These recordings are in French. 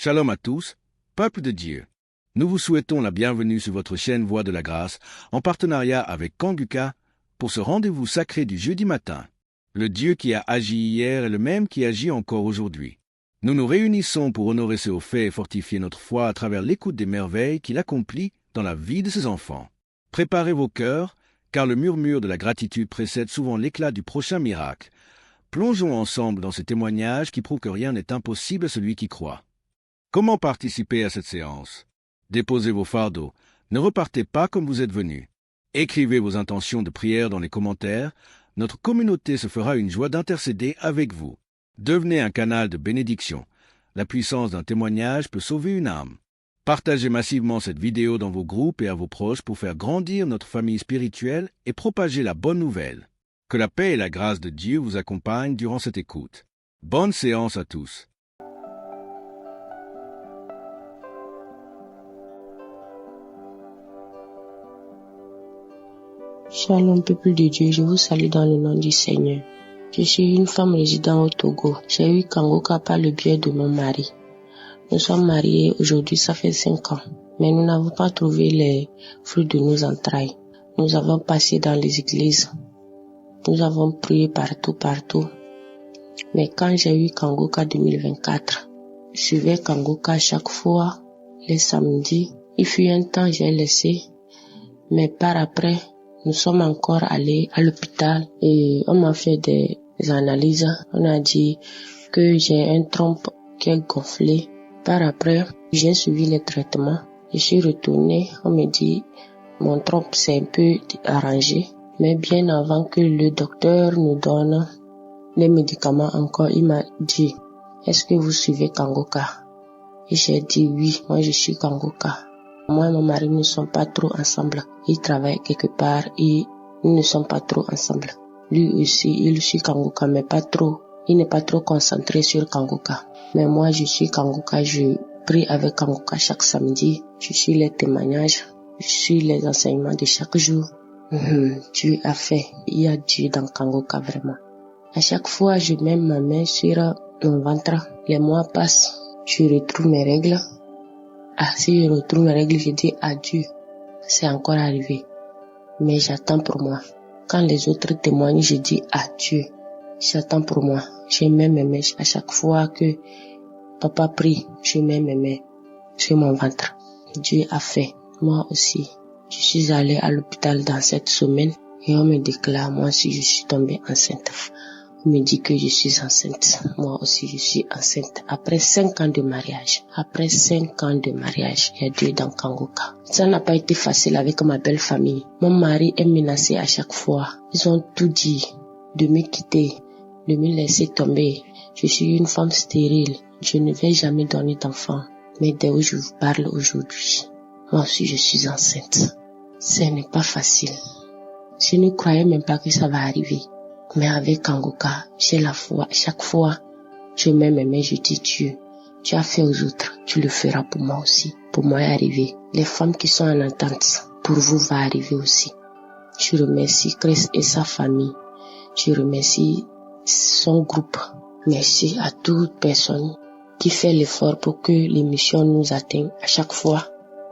Shalom à tous, peuple de Dieu. Nous vous souhaitons la bienvenue sur votre chaîne Voix de la Grâce, en partenariat avec Kanguka, pour ce rendez-vous sacré du jeudi matin. Le Dieu qui a agi hier est le même qui agit encore aujourd'hui. Nous nous réunissons pour honorer ce haut fait et fortifier notre foi à travers l'écoute des merveilles qu'il accomplit dans la vie de ses enfants. Préparez vos cœurs, car le murmure de la gratitude précède souvent l'éclat du prochain miracle. Plongeons ensemble dans ce témoignage qui prouve que rien n'est impossible à celui qui croit. Comment participer à cette séance? Déposez vos fardeaux. Ne repartez pas comme vous êtes venus. Écrivez vos intentions de prière dans les commentaires. Notre communauté se fera une joie d'intercéder avec vous. Devenez un canal de bénédiction. La puissance d'un témoignage peut sauver une âme. Partagez massivement cette vidéo dans vos groupes et à vos proches pour faire grandir notre famille spirituelle et propager la bonne nouvelle. Que la paix et la grâce de Dieu vous accompagnent durant cette écoute. Bonne séance à tous. Shalom, peuple de Dieu, je vous salue dans le nom du Seigneur. Je suis une femme résidant au Togo. J'ai eu Kanguka par le biais de mon mari. Nous sommes mariés aujourd'hui, ça fait 5 ans. Mais nous n'avons pas trouvé les fruits de nos entrailles. Nous avons passé dans les églises. Nous avons prié partout. Mais quand j'ai eu Kanguka 2024, je suivais Kanguka chaque fois, les samedis. Il fut un temps, j'ai laissé. Mais par après, nous sommes encore allés à l'hôpital et on m'a fait des analyses. On a dit que j'ai un trompe qui est gonflé. Par après, j'ai suivi les traitements. Je suis retournée. On me dit mon trompe s'est un peu arrangé. Mais bien avant que le docteur nous donne les médicaments encore, il m'a dit, est-ce que vous suivez Kanguka? Et j'ai dit oui, moi je suis Kanguka. Moi et mon mari ne sommes pas trop ensemble. Il travaille quelque part et nous ne sommes pas trop ensemble. Lui aussi, il suit Kanguka, mais pas trop. Il n'est pas trop concentré sur Kanguka. Mais moi, je suis Kanguka, je prie avec Kanguka chaque samedi. Je suis les témoignages, je suis les enseignements de chaque jour. Dieu a fait. Il y a Dieu dans Kanguka vraiment. À chaque fois, je mets ma main sur mon ventre. Les mois passent, je retrouve mes règles. Si je retrouve mes règles, je dis adieu. C'est encore arrivé. Mais j'attends pour moi. Quand les autres témoignent, je dis adieu. J'attends pour moi. Je mets mes mains. À chaque fois que papa prie, je mets mes mains sur mon ventre. Dieu a fait. Moi aussi. Je suis allée à l'hôpital dans cette semaine et on me déclare, moi aussi je suis tombée enceinte. On me dit que je suis enceinte. Moi aussi, je suis enceinte. Après 5 ans de mariage. Il y a Dieu dans Kanguka. Ça n'a pas été facile avec ma belle famille. Mon mari est menacé à chaque fois. Ils ont tout dit. De me quitter. De me laisser tomber. Je suis une femme stérile. Je ne vais jamais donner d'enfant. Mais dès que je vous parle aujourd'hui, moi aussi, je suis enceinte. Ce n'est pas facile. Je ne croyais même pas que ça va arriver. Mais avec Kanguka, j'ai la foi. Chaque fois, je mets mes mains, je dis Dieu, tu as fait aux autres, tu le feras pour moi aussi. Pour moi arriver. Les femmes qui sont en attente, pour vous va arriver aussi. Je remercie Christ et sa famille. Je remercie son groupe. Merci à toute personne qui fait l'effort pour que l'émission nous atteigne à chaque fois.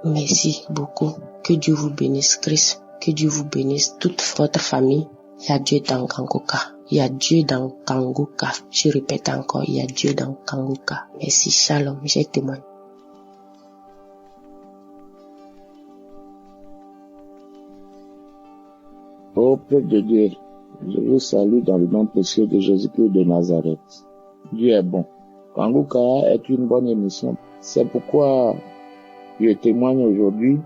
Merci beaucoup. Que Dieu vous bénisse, Christ. Que Dieu vous bénisse, toute votre famille. Il y a Dieu dans Kanguka. Il y a Dieu dans Kanguka. Je répète encore, il y a Dieu dans Kanguka. Merci, shalom, j'ai témoigné. Ô peuple de Dieu, je vous salue dans le nom précieux de Jésus-Christ de Nazareth. Dieu est bon. Kanguka est une bonne émission. C'est pourquoi je témoigne aujourd'hui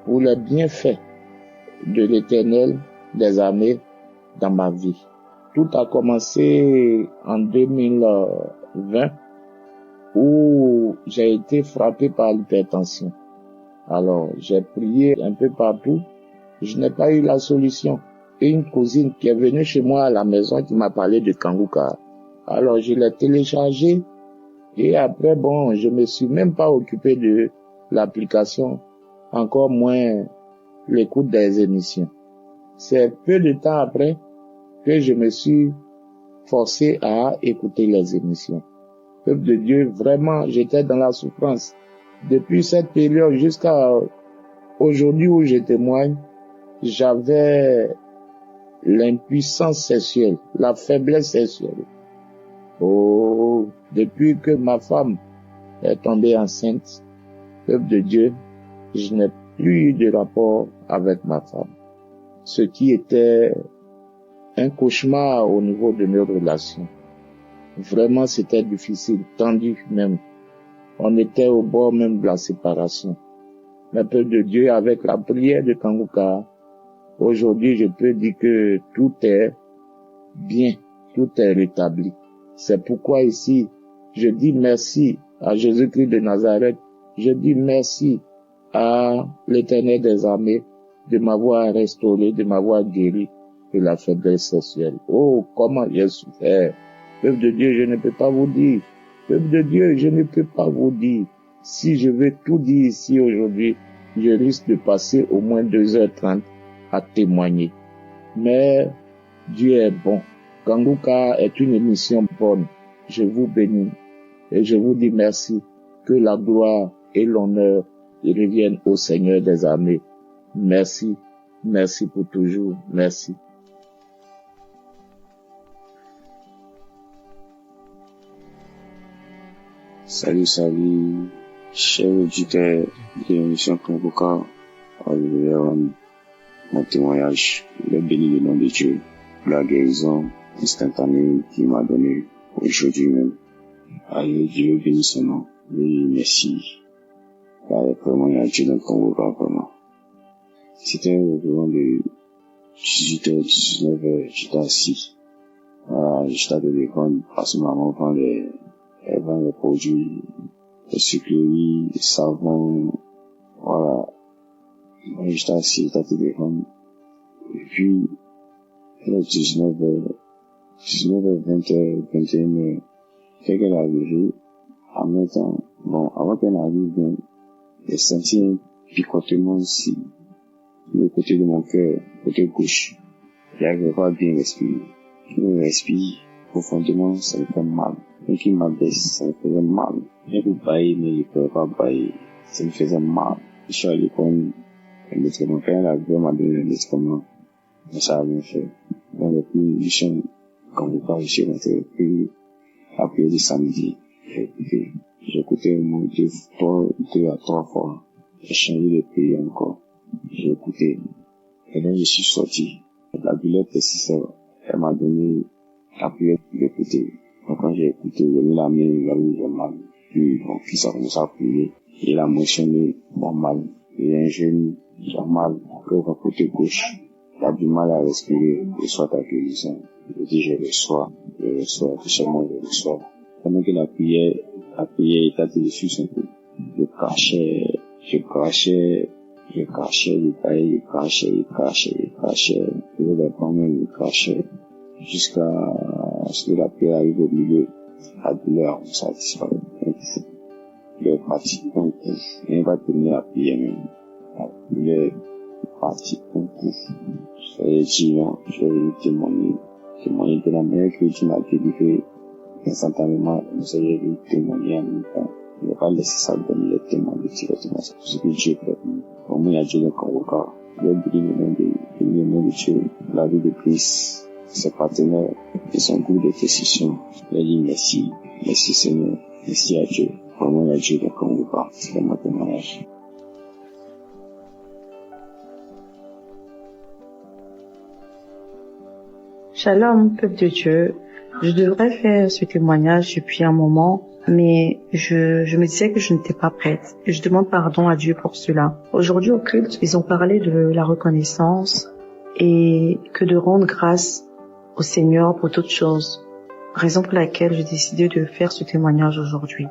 pour les bienfaits de l'Éternel des armées dans ma vie. Tout a commencé en 2020 où j'ai été frappé par l'hypertension. Alors, j'ai prié un peu partout. Je n'ai pas eu la solution. Et une cousine qui est venue chez moi à la maison qui m'a parlé de Kanguka. Alors, je l'ai téléchargé et après, je me suis même pas occupé de l'application, encore moins l'écoute des émissions. C'est peu de temps après que je me suis forcé à écouter les émissions. Peuple de Dieu, vraiment, j'étais dans la souffrance. Depuis cette période jusqu'à aujourd'hui où je témoigne, j'avais l'impuissance sexuelle, la faiblesse sexuelle. Oh, depuis que ma femme est tombée enceinte, peuple de Dieu, je n'ai plus eu de rapport avec ma femme. Ce qui était un cauchemar au niveau de nos relations. Vraiment, c'était difficile, tendu même. On était au bord même de la séparation. Mais peuple de Dieu, avec la prière de Kanguka, aujourd'hui, je peux dire que tout est bien, tout est rétabli. C'est pourquoi ici, je dis merci à Jésus-Christ de Nazareth. Je dis merci à l'Éternel des armées de m'avoir restauré, de m'avoir guéri de la faiblesse sexuelle. Oh, comment j'ai souffert. Peuple de Dieu, je ne peux pas vous dire. Peuple de Dieu, je ne peux pas vous dire. Si je veux tout dire ici aujourd'hui, je risque de passer au moins 2h30 à témoigner. Mais Dieu est bon. Kanguka est une émission bonne. Je vous bénis et je vous dis merci. Que la gloire et l'honneur reviennent au Seigneur des armées. Merci. Merci pour toujours. Merci. Salut, chers auditeurs de l'émission Kanguka. Mon témoignage, le béni du nom de Dieu, la guérison instantanée qu'il m'a donné aujourd'hui même. Allez, Dieu bénit son nom. Oui, merci. Vraiment, il y a Dieu dans Kanguka, vraiment. C'était vraiment de 18h, 19h, j'étais assis. J'étais à téléphone parce que maman vend les produits, les sucreries, les savons, voilà. Moi, j'étais assis, j'étais à téléphone. Et puis, il est 19h, 20h, 21h. Dès qu'elle est arrivée, en même temps, bon, avant qu'elle arrive, j'ai senti un picotement ici, le côté de mon cœur, côté gauche. J'arrive pas à bien respirer. Je respire profondément, ça me fait mal. Et qui m'abaisse, ça me faisait mal. J'ai pu bailler, mais je ne pouvais pas bailler. Ça me faisait mal. Je suis allé prendre un médicament. Quand elle a vu, elle m'a donné un médicament. Mais ça a rien fait. Donc, depuis, je suis Kanguka, je suis rentré. Puis, après le samedi, j'ai écouté au moins 2 à 3 fois. J'ai changé de pays encore. J'ai écouté. Et là, je suis sorti. La douleur persistait. Elle m'a donné la prière d'écouter. Donc, quand j'ai écouté, j'ai mis la main, là où j'ai mal. Puis, mon fils a commencé à prier. Il a mentionné mon mal. Il a un genou, j'ai mal. Après, au côté gauche, il a du mal à respirer. Il soit ta guérison. Je dis, je reçois, tout seulement je reçois. Pendant que la prière était dessus, c'est un peu. Je crachais, je baillais, je voulais pas même, je crachais. Jusqu'à ce que la prière arrive au milieu. La douleur, ça disparaît. Il est parti un coup. Il va tenir la prière même. La douleur est partie un coup. Soyez digne, je vais témoigner de la manière que Dieu m'a délivré instantanément. Je vais témoigner en même temps. Je ne vais pas laisser ça donner les témoins de directement. C'est tout ce que Dieu fait. Au moins, il y a Dieu dans Kanguka. Je vais bénir le nom de Dieu, la vie de Christ, ses partenaires et son groupe de décision. Je dis merci. Merci Seigneur. Merci à Dieu. Vraiment, il y a Dieu dans Kanguka. C'est mon témoignage. Shalom, peuple de Dieu. Je devrais faire ce témoignage depuis un moment, mais je me disais que je n'étais pas prête. Et je demande pardon à Dieu pour cela. Aujourd'hui au culte, ils ont parlé de la reconnaissance et que de rendre grâce au Seigneur pour toutes choses. Raison pour laquelle j'ai décidé de faire ce témoignage aujourd'hui.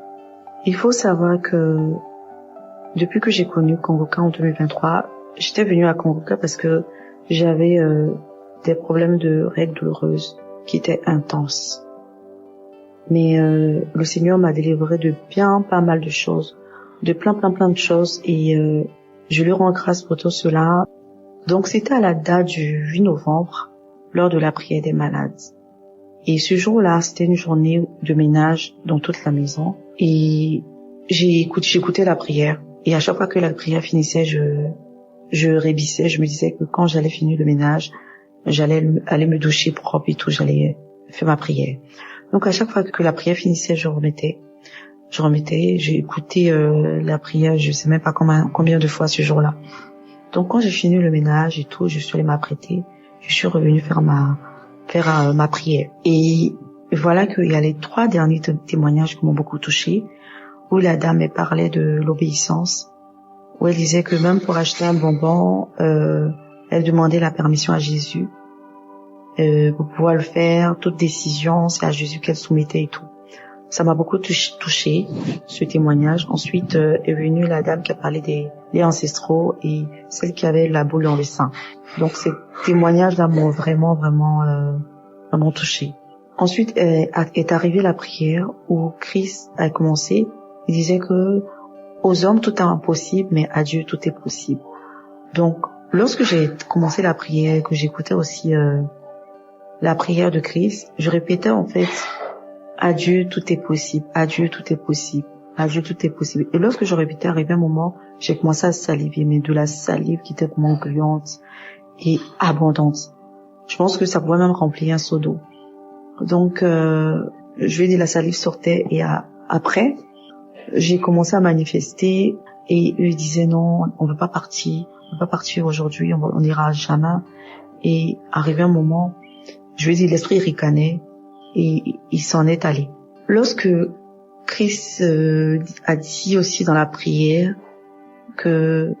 Il faut savoir que depuis que j'ai connu Kanguka en 2023, j'étais venue à Kanguka parce que j'avais des problèmes de règles douloureuses qui étaient intenses. Mais le Seigneur m'a délivré de bien pas mal de choses, de plein de choses, et je lui rends grâce pour tout cela. Donc c'était à la date du 8 novembre, lors de la prière des malades. Et ce jour-là, c'était une journée de ménage dans toute la maison. Et j'écoutais la prière. Et à chaque fois que la prière finissait, je rébissais. Je me disais que quand j'allais finir le ménage, j'allais aller me doucher propre et tout, j'allais faire ma prière. Donc à chaque fois que la prière finissait, je remettais, j'ai écouté la prière, je sais même pas combien de fois ce jour-là. Donc quand j'ai fini le ménage et tout, je suis allée m'apprêter, je suis revenue faire ma prière. Et voilà qu'il y a les 3 derniers témoignages qui m'ont beaucoup touchée, où la dame elle parlait de l'obéissance, où elle disait que même pour acheter un bonbon, elle demandait la permission à Jésus pour pouvoir le faire. Toute décision, c'est à Jésus qu'elle soumettait et tout. Ça m'a beaucoup touché, ce témoignage. Ensuite est venue la dame qui a parlé des ancestraux et celle qui avait la boule dans le sein. Donc ces témoignages-là m'ont vraiment touché. Ensuite est arrivée la prière où Christ a commencé. Il disait que aux hommes tout est impossible, mais à Dieu tout est possible. Donc lorsque j'ai commencé la prière, que j'écoutais aussi la prière de Christ, je répétais en fait: à Dieu tout est possible, à Dieu tout est possible, à Dieu tout est possible. Et lorsque je répétais, arrivé un moment, j'ai commencé à saliver, mais de la salive qui était vraiment gluante et abondante. Je pense que ça pouvait même remplir un seau d'eau. Donc, je vais dire, la salive sortait et après, j'ai commencé à manifester et eux disaient non, on ne veut pas partir aujourd'hui, on n'ira jamais. Et arrivé un moment, je vais dire, l'esprit ricanait. Et il s'en est allé. Lorsque Christ a dit aussi dans la prière que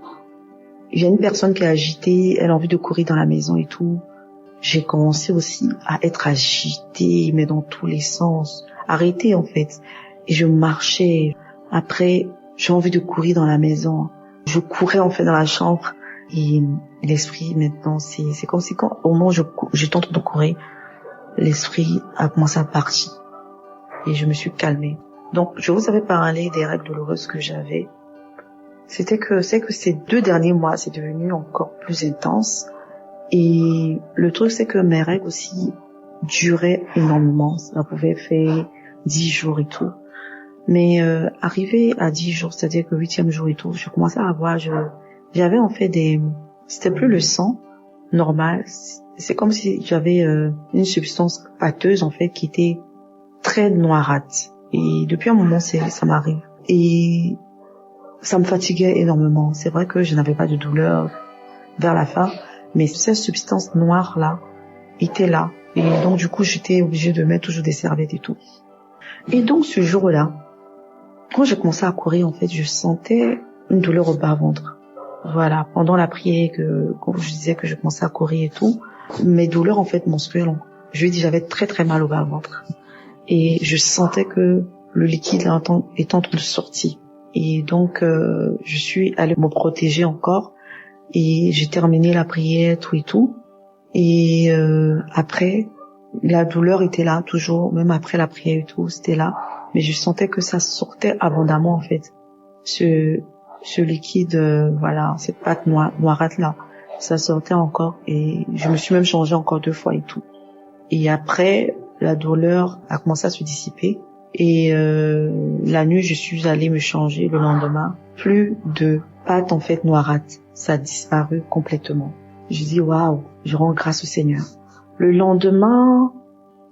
il y a une personne qui est agitée, elle a envie de courir dans la maison et tout, j'ai commencé aussi à être agitée, mais dans tous les sens, arrêtée en fait. Et je marchais. Après, j'ai envie de courir dans la maison. Je courais en fait dans la chambre. Et l'esprit maintenant, c'est comme si au moment où je tente de courir, l'esprit a commencé à partir et je me suis calmée. Donc, je vous avais parlé des règles douloureuses que j'avais. C'est que ces 2 derniers mois, c'est devenu encore plus intense. Et le truc, c'est que mes règles aussi duraient énormément. Ça pouvait faire 10 jours et tout. Mais arrivé à 10 jours, c'est-à-dire que 8e jour et tout, je commençais à avoir, j'avais en fait c'était plus le sang normal. C'est comme si j'avais une substance pâteuse en fait qui était très noirâtre. Et depuis un moment, ça m'arrive. Et ça me fatiguait énormément. C'est vrai que je n'avais pas de douleur vers la fin, mais cette substance noire là était là. Et donc du coup, j'étais obligée de mettre toujours des serviettes et tout. Et donc ce jour-là, quand j'ai commencé à courir, en fait, je sentais une douleur au bas-ventre. Voilà, pendant la prière, quand je disais que je commençais à courir et tout, mes douleurs en fait menstruelles, je lui ai dit, j'avais très mal au bas-ventre et je sentais que le liquide là est en train de sortir. Et donc je suis allée me protéger encore et j'ai terminé la prière tout et tout. Et après, la douleur était là toujours, même après la prière et tout, c'était là, mais je sentais que ça sortait abondamment en fait. Ce liquide, voilà, cette pâte noirâtre là, ça sortait encore et je me suis même changée encore 2 fois et tout. Et après, la douleur a commencé à se dissiper et la nuit, je suis allée me changer le lendemain. Plus de pâte en fait noirâtre, ça a disparu complètement. Je dis waouh, je rends grâce au Seigneur. Le lendemain,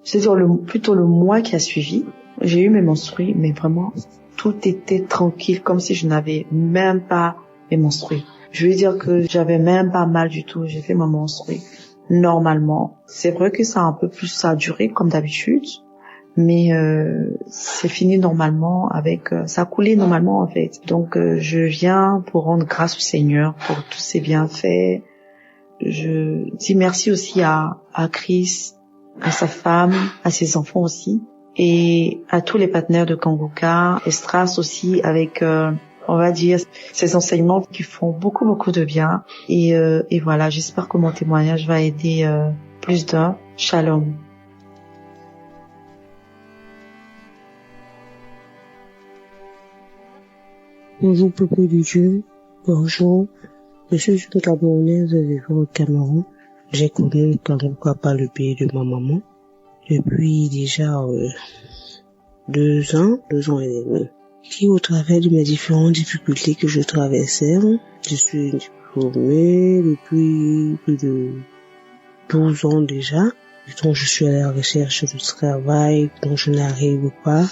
c'est-à-dire plutôt le mois qui a suivi, j'ai eu mes menstrues, mais vraiment tout était tranquille, comme si je n'avais même pas mes menstrues. Je veux dire que j'avais même pas mal du tout. J'ai fait ma menstruée normalement. C'est vrai que ça a duré comme d'habitude, mais c'est fini normalement ça a coulé normalement en fait. Donc je viens pour rendre grâce au Seigneur pour tous ses bienfaits. Je dis merci aussi à Chris, à sa femme, à ses enfants aussi, et à tous les partenaires de Kanguka, Estras aussi avec on va dire ces enseignements qui font beaucoup de bien. Et voilà, j'espère que mon témoignage va aider plus d'un. Shalom. Bonjour peuple de Dieu, bonjour. Je suis une Camerounaise vivant au Cameroun. J'ai connu Kanguka par le pays de ma maman. depuis déjà 2 ans et demi. Qui au travers de mes différentes difficultés que je traversais, je suis diplômée depuis plus de 12 ans déjà, donc je suis à la recherche du travail, donc je n'arrive pas.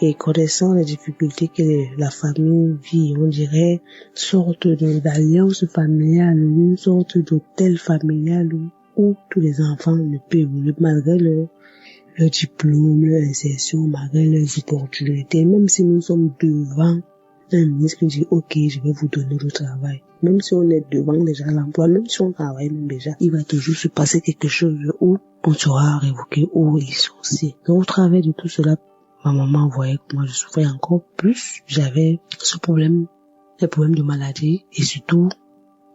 Et connaissant les difficultés que la famille vit, on dirait une sorte d'alliance familiale, une sorte d'hôtel familial où tous les enfants ne peuvent évoluer malgré leur diplôme, leur insertion, malgré leurs opportunités. Même si nous sommes devant un ministre qui dit « Ok, je vais vous donner le travail ». Même si on est devant déjà l'emploi, même si on travaille même déjà, il va toujours se passer quelque chose où on sera révoqué ou licencié. Donc au travers de tout cela, ma maman voyait que moi je souffrais encore plus. J'avais ce problème, des problèmes de maladie et surtout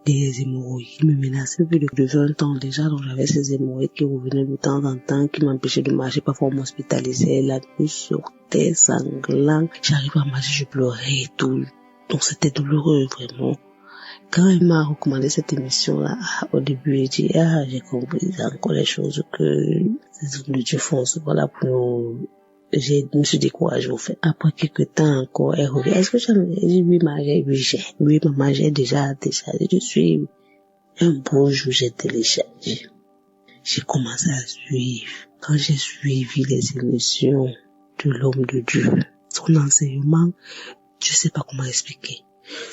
des hémorroïdes qui me menaçaient depuis de 20 ans déjà. Donc j'avais ces hémorroïdes qui revenaient de temps en temps, qui m'empêchaient de marcher. Parfois on m'hospitalisait, la nuit sortait sanglant. J'arrivais à marcher, je pleurais et tout. Donc c'était douloureux vraiment. Quand elle m'a recommandé cette émission-là, au début, j'ai compris encore les choses que les hommes de Dieu font souvent là pour nous. Je me suis découragée au fait. Après quelques temps encore, elle revient. Est-ce que j'ai dit oui, maman, j'ai déjà téléchargé. Je suis un beau jour, j'ai téléchargé. J'ai commencé à suivre. Quand j'ai suivi les émissions de l'homme de Dieu, son enseignement, je sais pas comment expliquer.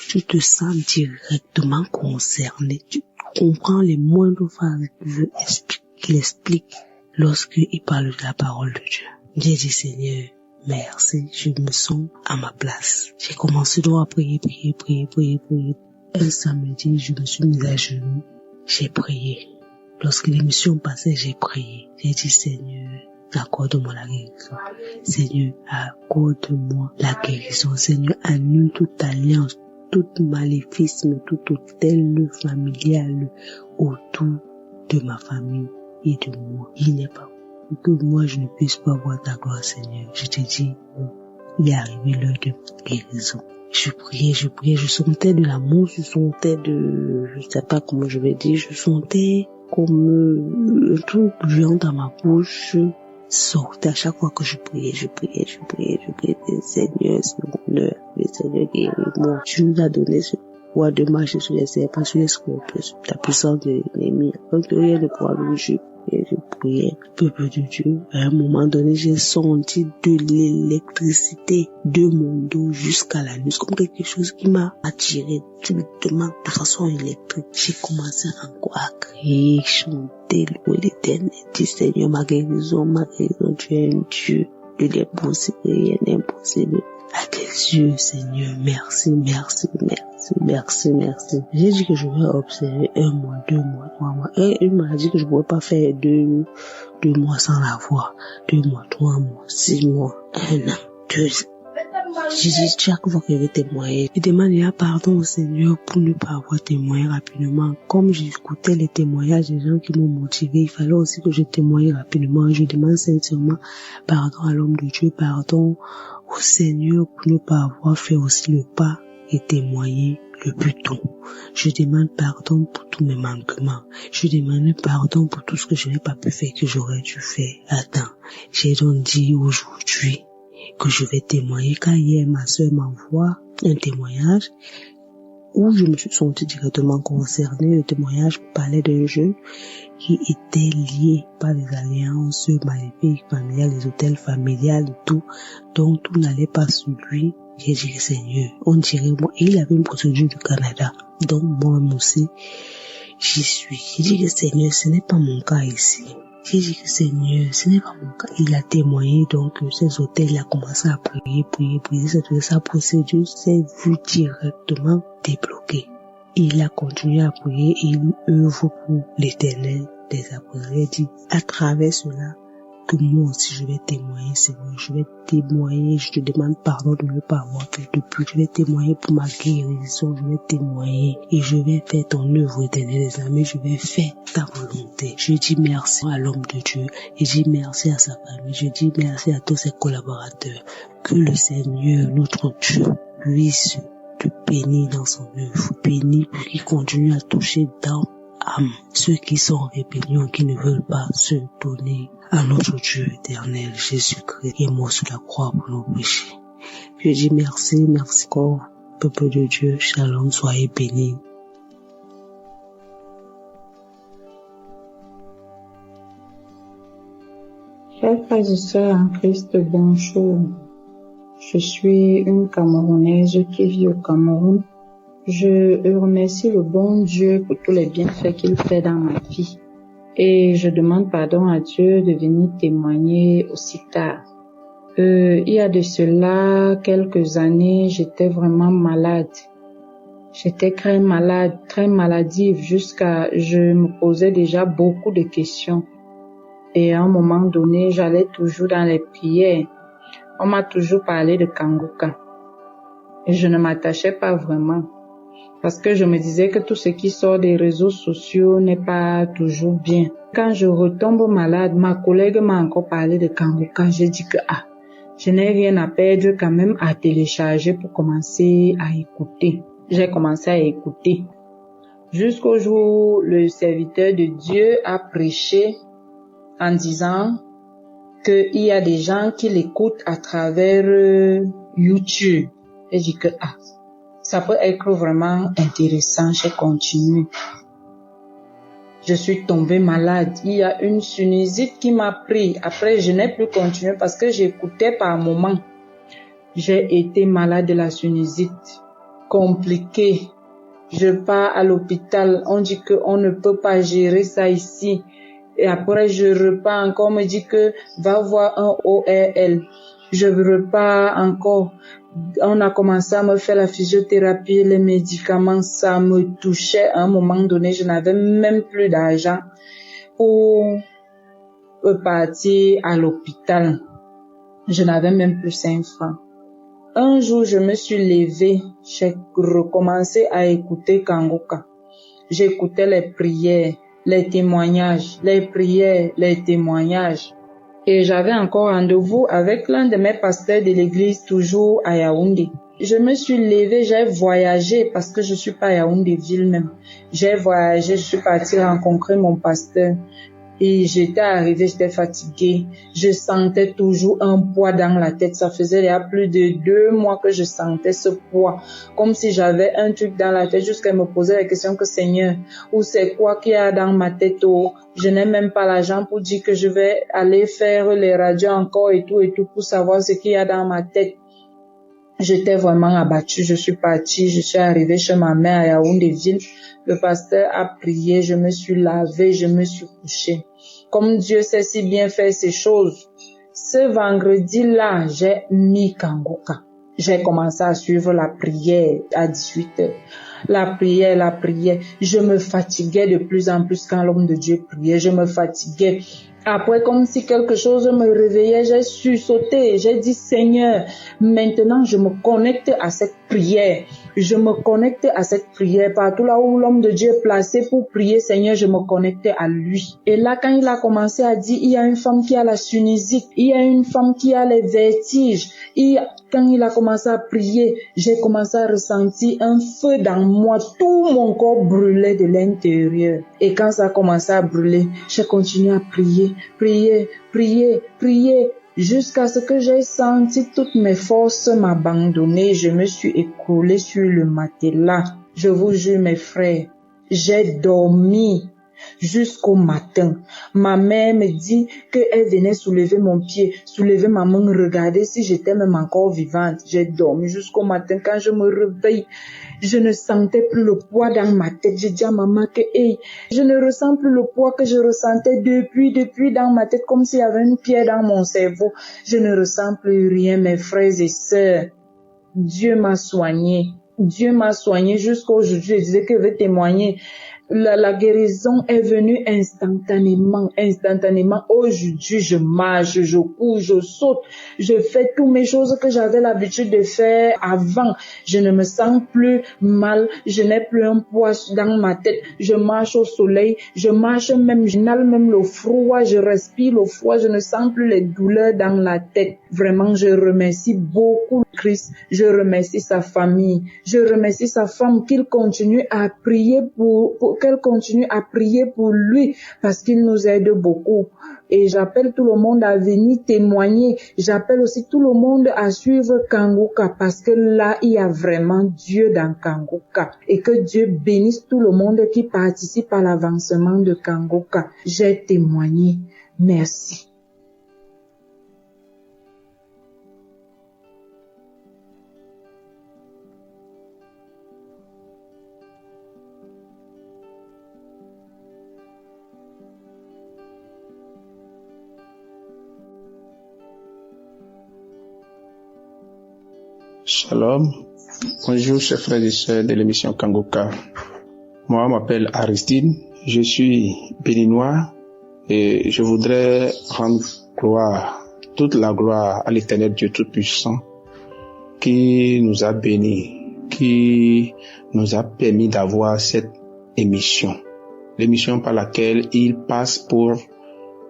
Tu te sens directement concerné. Tu comprends les moindres phrases qu'il explique lorsqu'il parle de la parole de Dieu. J'ai dit, Seigneur, merci, je me sens à ma place. J'ai commencé donc à prier. Un samedi, je me suis mise à genoux. J'ai prié. Lorsque l'émission passait, j'ai prié. J'ai dit, Seigneur, accorde-moi la guérison. Seigneur, accorde-moi la guérison. Seigneur, annule toute alliance, tout maléficisme, tout hôtel familial autour de ma famille et de moi. Il n'est pas que moi je ne puisse pas voir ta gloire, Seigneur. Je te dis, il est arrivé l'heure de guérison. Je priais, je sentais de l'amour, je sentais je sais pas comment je vais dire, je sentais comme un truc bouillant dans ma bouche sortait à chaque fois que je priais. Seigneur, c'est mon heure. Le Seigneur guéris-moi. Tu nous as donné ce pouvoir de marcher sur les serpents, sur les scorpions, sur ta puissance de l'ennemi. Donc rien ne pourra nous juger. Je priais, peuple de Dieu. À un moment donné, j'ai senti de l'électricité de mon dos jusqu'à la nuit. C'est comme quelque chose qui m'a attiré subitement de façon électrique. J'ai commencé encore à crier, chanter, louer l'Éternel. Dis Seigneur, ma guérison, tu es un Dieu de l'impossible, rien n'est impossible. À tes yeux, Seigneur, merci. J'ai dit que je vais observer 1 mois, 2 mois, 3 mois. Et il m'a dit que je ne pourrais pas faire 2 mois sans la voir. 2 mois, 3 mois, 6 mois, 1 an, 2 ans. J'ai dit chaque fois que je vais témoigner, je demande pardon au Seigneur pour ne pas avoir témoigné rapidement. Comme j'écoutais les témoignages des gens qui m'ont motivé, il fallait aussi que je témoigne rapidement. Je demande sincèrement pardon à l'homme de Dieu, pardon au Seigneur pour ne pas avoir fait aussi le pas et témoigner le plus tôt. Je demande pardon pour tous mes manquements. Je demande pardon pour tout ce que je n'ai pas pu faire, que j'aurais dû faire à temps. J'ai donc dit aujourd'hui que je vais témoigner. Quand hier ma soeur m'envoie un témoignage où je me suis sentie directement concernée. Le témoignage parlait d'un jeune qui était lié par les alliances maléfiques, familiales, les hôtels familiales et tout. Donc tout n'allait pas sur lui. J'ai dit, Seigneur, on dirait moi, et il avait une procédure du Canada. Donc moi aussi, j'y suis. J'ai dit que Seigneur, ce n'est pas mon cas ici. J'ai dit que Seigneur, ce n'est pas mon cas. Il a témoigné, donc ces hôtels, il a commencé à prier. Sa procédure s'est vue directement débloquée. Il a continué à prier et il œuvre pour l'Éternel des apôtres. Il dit, à travers cela, que moi aussi je vais témoigner, Seigneur. Je vais témoigner, je te demande pardon de ne pas avoir fait depuis. Je vais témoigner pour ma guérison, je vais témoigner et je vais faire ton œuvre, Éternel des amis. Je vais faire ta volonté. Je dis merci à l'homme de Dieu et je dis merci à sa famille. Je dis merci à tous ses collaborateurs. Que le Seigneur, notre Dieu, puisse te bénir dans son œuvre. Bénir pour qu'il continue à toucher dans ceux qui sont en rébellion, qui ne veulent pas se donner à notre Dieu éternel, Jésus-Christ, qui est mort sur la croix pour nos péchés. Je dis merci, merci encore, peuple de Dieu, shalom, soyez bénis. Chers frères et sœurs en Christ, bonjour. Je suis une Camerounaise qui vit au Cameroun. Je remercie le bon Dieu pour tous les bienfaits qu'il fait dans ma vie. Et je demande pardon à Dieu de venir témoigner aussi tard. Il y a de cela quelques années, j'étais vraiment malade. J'étais très malade, très maladive, jusqu'à je me posais déjà beaucoup de questions. Et à un moment donné, j'allais toujours dans les prières. On m'a toujours parlé de Kanguka. Et je ne m'attachais pas vraiment. Parce que je me disais que tout ce qui sort des réseaux sociaux n'est pas toujours bien. Quand je retombe malade, ma collègue m'a encore parlé de Kanguka. J'ai dit que je n'ai rien à perdre quand même à télécharger pour commencer à écouter. J'ai commencé à écouter. Jusqu'au jour où le serviteur de Dieu a prêché en disant qu'il y a des gens qui l'écoutent à travers YouTube. Et j'ai dit que ça peut être vraiment intéressant. J'ai continué. Je suis tombée malade. Il y a une sinusite qui m'a pris. Après, je n'ai plus continué parce que j'écoutais par moment. J'ai été malade de la sinusite. Compliqué. Je pars à l'hôpital. On dit qu'on ne peut pas gérer ça ici. Et après, je repars encore. On me dit que va voir un ORL. Je repars encore. On a commencé à me faire la physiothérapie, les médicaments, ça me touchait. À un moment donné, je n'avais même plus d'argent pour partir à l'hôpital. Je n'avais même plus 5 francs. Un jour, je me suis levée, j'ai recommencé à écouter Kanguka. J'écoutais les prières, les témoignages, les prières, les témoignages. Et j'avais encore rendez-vous avec l'un de mes pasteurs de l'église, toujours à Yaoundé. Je me suis levée, j'ai voyagé parce que je suis pas à Yaoundé ville même. J'ai voyagé, je suis partie rencontrer mon pasteur. Et j'étais arrivée, j'étais fatiguée. Je sentais toujours un poids dans la tête. Ça faisait il y a plus de 2 mois que je sentais ce poids. Comme si j'avais un truc dans la tête jusqu'à me poser la question que Seigneur, où c'est quoi qu'il y a dans ma tête? Je n'ai même pas l'argent pour dire que je vais aller faire les radios encore et tout pour savoir ce qu'il y a dans ma tête. J'étais vraiment abattue. Je suis partie, je suis arrivée chez ma mère à Yaoundé-Ville. Le pasteur a prié, je me suis lavée, je me suis couchée. Comme Dieu sait si bien faire ces choses, ce vendredi-là, j'ai mis Kanguka. J'ai commencé à suivre la prière à 18h. La prière. Je me fatiguais de plus en plus quand l'homme de Dieu priait. Je me fatiguais. Après, comme si quelque chose me réveillait, j'ai sursauté. J'ai dit, Seigneur, maintenant je me connecte à cette prière. Je me connecte à cette prière. Partout là où l'homme de Dieu est placé pour prier, Seigneur, je me connecte à lui. Et là, quand il a commencé à dire, il y a une femme qui a la sinusite, il y a une femme qui a les vertiges. Quand il a commencé à prier, j'ai commencé à ressentir un feu dans moi. Tout mon corps brûlait de l'intérieur. Et quand ça a commencé à brûler, j'ai continué à prier, jusqu'à ce que j'ai senti toutes mes forces m'abandonner. Je me suis écroulée sur le matelas. Je vous jure, mes frères, j'ai dormi jusqu'au matin. Ma mère me dit qu'elle venait soulever mon pied, soulever ma main, regarder si j'étais même encore vivante. J'ai dormi jusqu'au matin. Quand je me réveille, je ne sentais plus le poids dans ma tête. J'ai dit à maman que je ne ressens plus le poids que je ressentais depuis dans ma tête, comme s'il y avait une pierre dans mon cerveau. Je ne ressens plus rien, mes frères et sœurs. Dieu m'a soigné. Dieu m'a soigné jusqu'aujourd'hui. Je disais que je vais témoigner. La guérison est venue instantanément. Aujourd'hui, je marche, je cours, je saute, je fais toutes mes choses que j'avais l'habitude de faire avant. Je ne me sens plus mal, je n'ai plus un poids dans ma tête. Je marche au soleil, je marche même, je n'ai même le froid, je respire le froid, je ne sens plus les douleurs dans la tête. Vraiment, je remercie beaucoup Christ, je remercie sa famille, je remercie sa femme qu'elle continue à prier qu'elle continue à prier pour lui parce qu'il nous aide beaucoup. Et j'appelle tout le monde à venir témoigner. J'appelle aussi tout le monde à suivre Kanguka parce que là, il y a vraiment Dieu dans Kanguka. Et que Dieu bénisse tout le monde qui participe à l'avancement de Kanguka. J'ai témoigné. Merci. Shalom. Bonjour, chers frères et sœurs de l'émission Kanguka. Moi, je m'appelle Aristide. Je suis béninois et je voudrais rendre toute la gloire à l'Éternel Dieu Tout-Puissant qui nous a bénis, qui nous a permis d'avoir cette émission. L'émission par laquelle il passe pour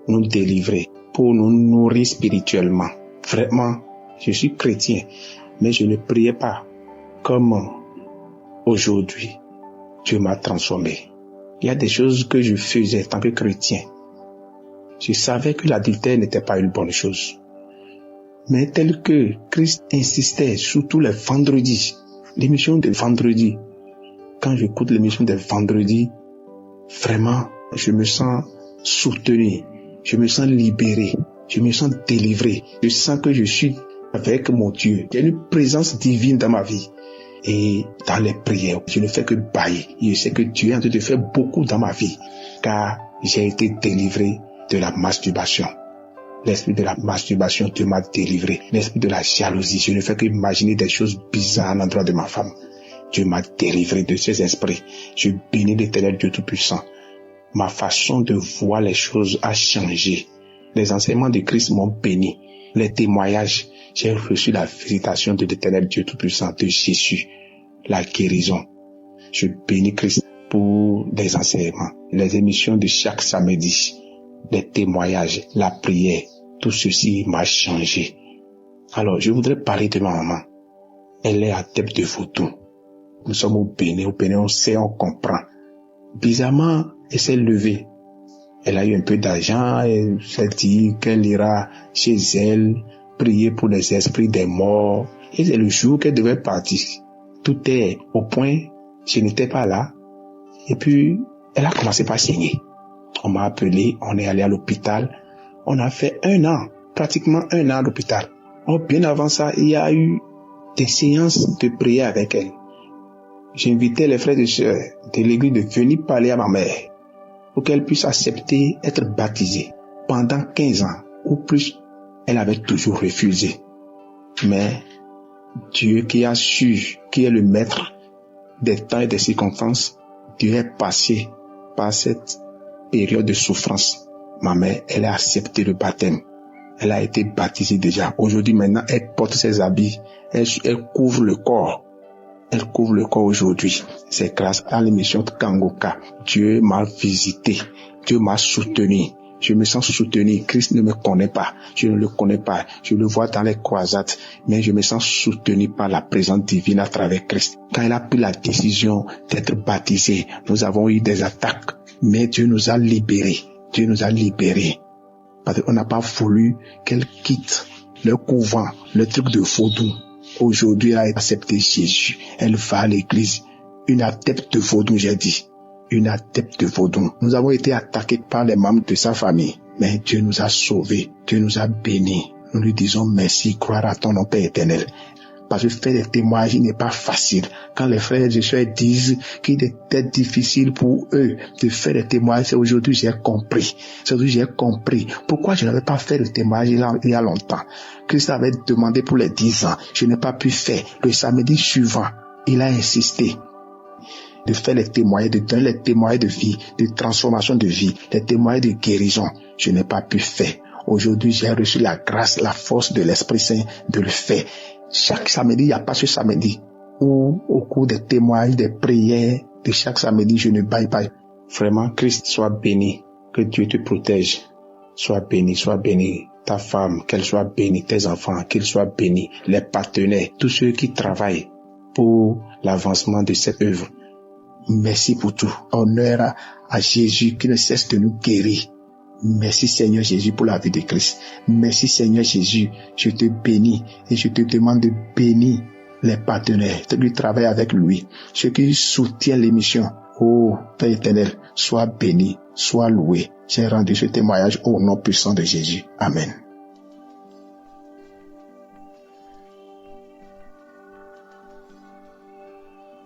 nous délivrer, pour nous nourrir spirituellement. Vraiment, je suis chrétien. Mais je ne priais pas comme aujourd'hui. Dieu m'a transformé. Il y a des choses que je faisais en tant que chrétien. Je savais que l'adultère n'était pas une bonne chose. Mais tel que Christ insistait, surtout les vendredis, l'émission de vendredi, quand j'écoute l'émission de vendredi, vraiment, je me sens soutenu, je me sens libéré, je me sens délivré. Je sens que je suis avec mon Dieu. Il y a une présence divine dans ma vie. Et dans les prières, je ne fais que bailler. Je sais que Dieu est en train de faire beaucoup dans ma vie. Car j'ai été délivré de la masturbation. L'esprit de la masturbation, Dieu m'a délivré. L'esprit de la jalousie, je ne fais que imaginer des choses bizarres à l'endroit de ma femme. Dieu m'a délivré de ces esprits. Je bénis l'Éternel Dieu Tout-Puissant. Ma façon de voir les choses a changé. Les enseignements de Christ m'ont béni. Les témoignages, j'ai reçu la visitation de l'Éternel Dieu Tout-Puissant, de Jésus, la guérison. Je bénis Christ pour des enseignements, les émissions de chaque samedi, les témoignages, la prière. Tout ceci m'a changé. Alors, je voudrais parler de ma maman. Elle est adepte de vaudou. Nous sommes au Bénin, on sait, on comprend. Bizarrement, elle s'est levée. Elle a eu un peu d'argent, elle s'est dit qu'elle ira chez elle, prier pour les esprits des morts. Et c'est le jour qu'elle devait partir. Tout est au point, je n'étais pas là. Et puis, elle a commencé par saigner. On m'a appelé, on est allé à l'hôpital. On a fait pratiquement un an à l'hôpital. Oh, bien avant ça, il y a eu des séances de prière avec elle. J'invitais les frères et sœurs de l'église de venir parler à ma mère pour qu'elle puisse accepter être baptisée. Pendant 15 ans ou plus, elle avait toujours refusé. Mais Dieu qui a su, qui est le maître des temps et des circonstances, Dieu est passé par cette période de souffrance. Ma mère, elle a accepté le baptême. Elle a été baptisée déjà. Aujourd'hui, maintenant, elle porte ses habits. Elle couvre le corps. Elle couvre le corps aujourd'hui. C'est grâce à l'émission de Kanguka. Dieu m'a visité. Dieu m'a soutenu. Je me sens soutenu. Christ ne me connaît pas. Je ne le connais pas. Je le vois dans les croisades. Mais je me sens soutenu par la présence divine à travers Christ. Quand elle a pris la décision d'être baptisée, nous avons eu des attaques. Mais Dieu nous a libérés. Dieu nous a libérés. Parce qu'on n'a pas voulu qu'elle quitte le couvent, le truc de vaudou. Aujourd'hui, elle a accepté Jésus. Elle va à l'église. Une adepte de vaudou, j'ai dit. Une adepte de vaudou. Nous avons été attaqués par les membres de sa famille. Mais Dieu nous a sauvés. Dieu nous a bénis. Nous lui disons merci, croire à ton nom, Père éternel. Parce que faire des témoignages n'est pas facile. Quand les frères et sœurs disent qu'il était difficile pour eux de faire des témoignages, c'est aujourd'hui j'ai compris. C'est aujourd'hui j'ai compris. Pourquoi je n'avais pas fait de témoignage il y a longtemps. Christ avait demandé pour les 10 ans. Je n'ai pas pu faire. Le samedi suivant, il a insisté de faire les témoignages, de donner les témoignages de vie, de transformation de vie, les témoignages de guérison. Je n'ai pas pu faire. Aujourd'hui, j'ai reçu la grâce, la force de l'Esprit Saint de le faire. Chaque samedi, il n'y a pas ce samedi où, au cours des témoignages, des prières de chaque samedi, je ne baille pas. Vraiment, Christ soit béni. Que Dieu te protège. Sois béni ta femme, qu'elle soit bénie, tes enfants, qu'ils soient bénis, les partenaires, tous ceux qui travaillent pour l'avancement de cette œuvre. Merci pour tout. Honneur à Jésus qui ne cesse de nous guérir. Merci Seigneur Jésus pour la vie de Christ. Merci Seigneur Jésus. Je te bénis et je te demande de bénir les partenaires, de travailler avec lui, ceux qui soutiennent l'émission. Oh Père éternel, sois béni, sois loué. J'ai rendu ce témoignage au nom puissant de Jésus. Amen.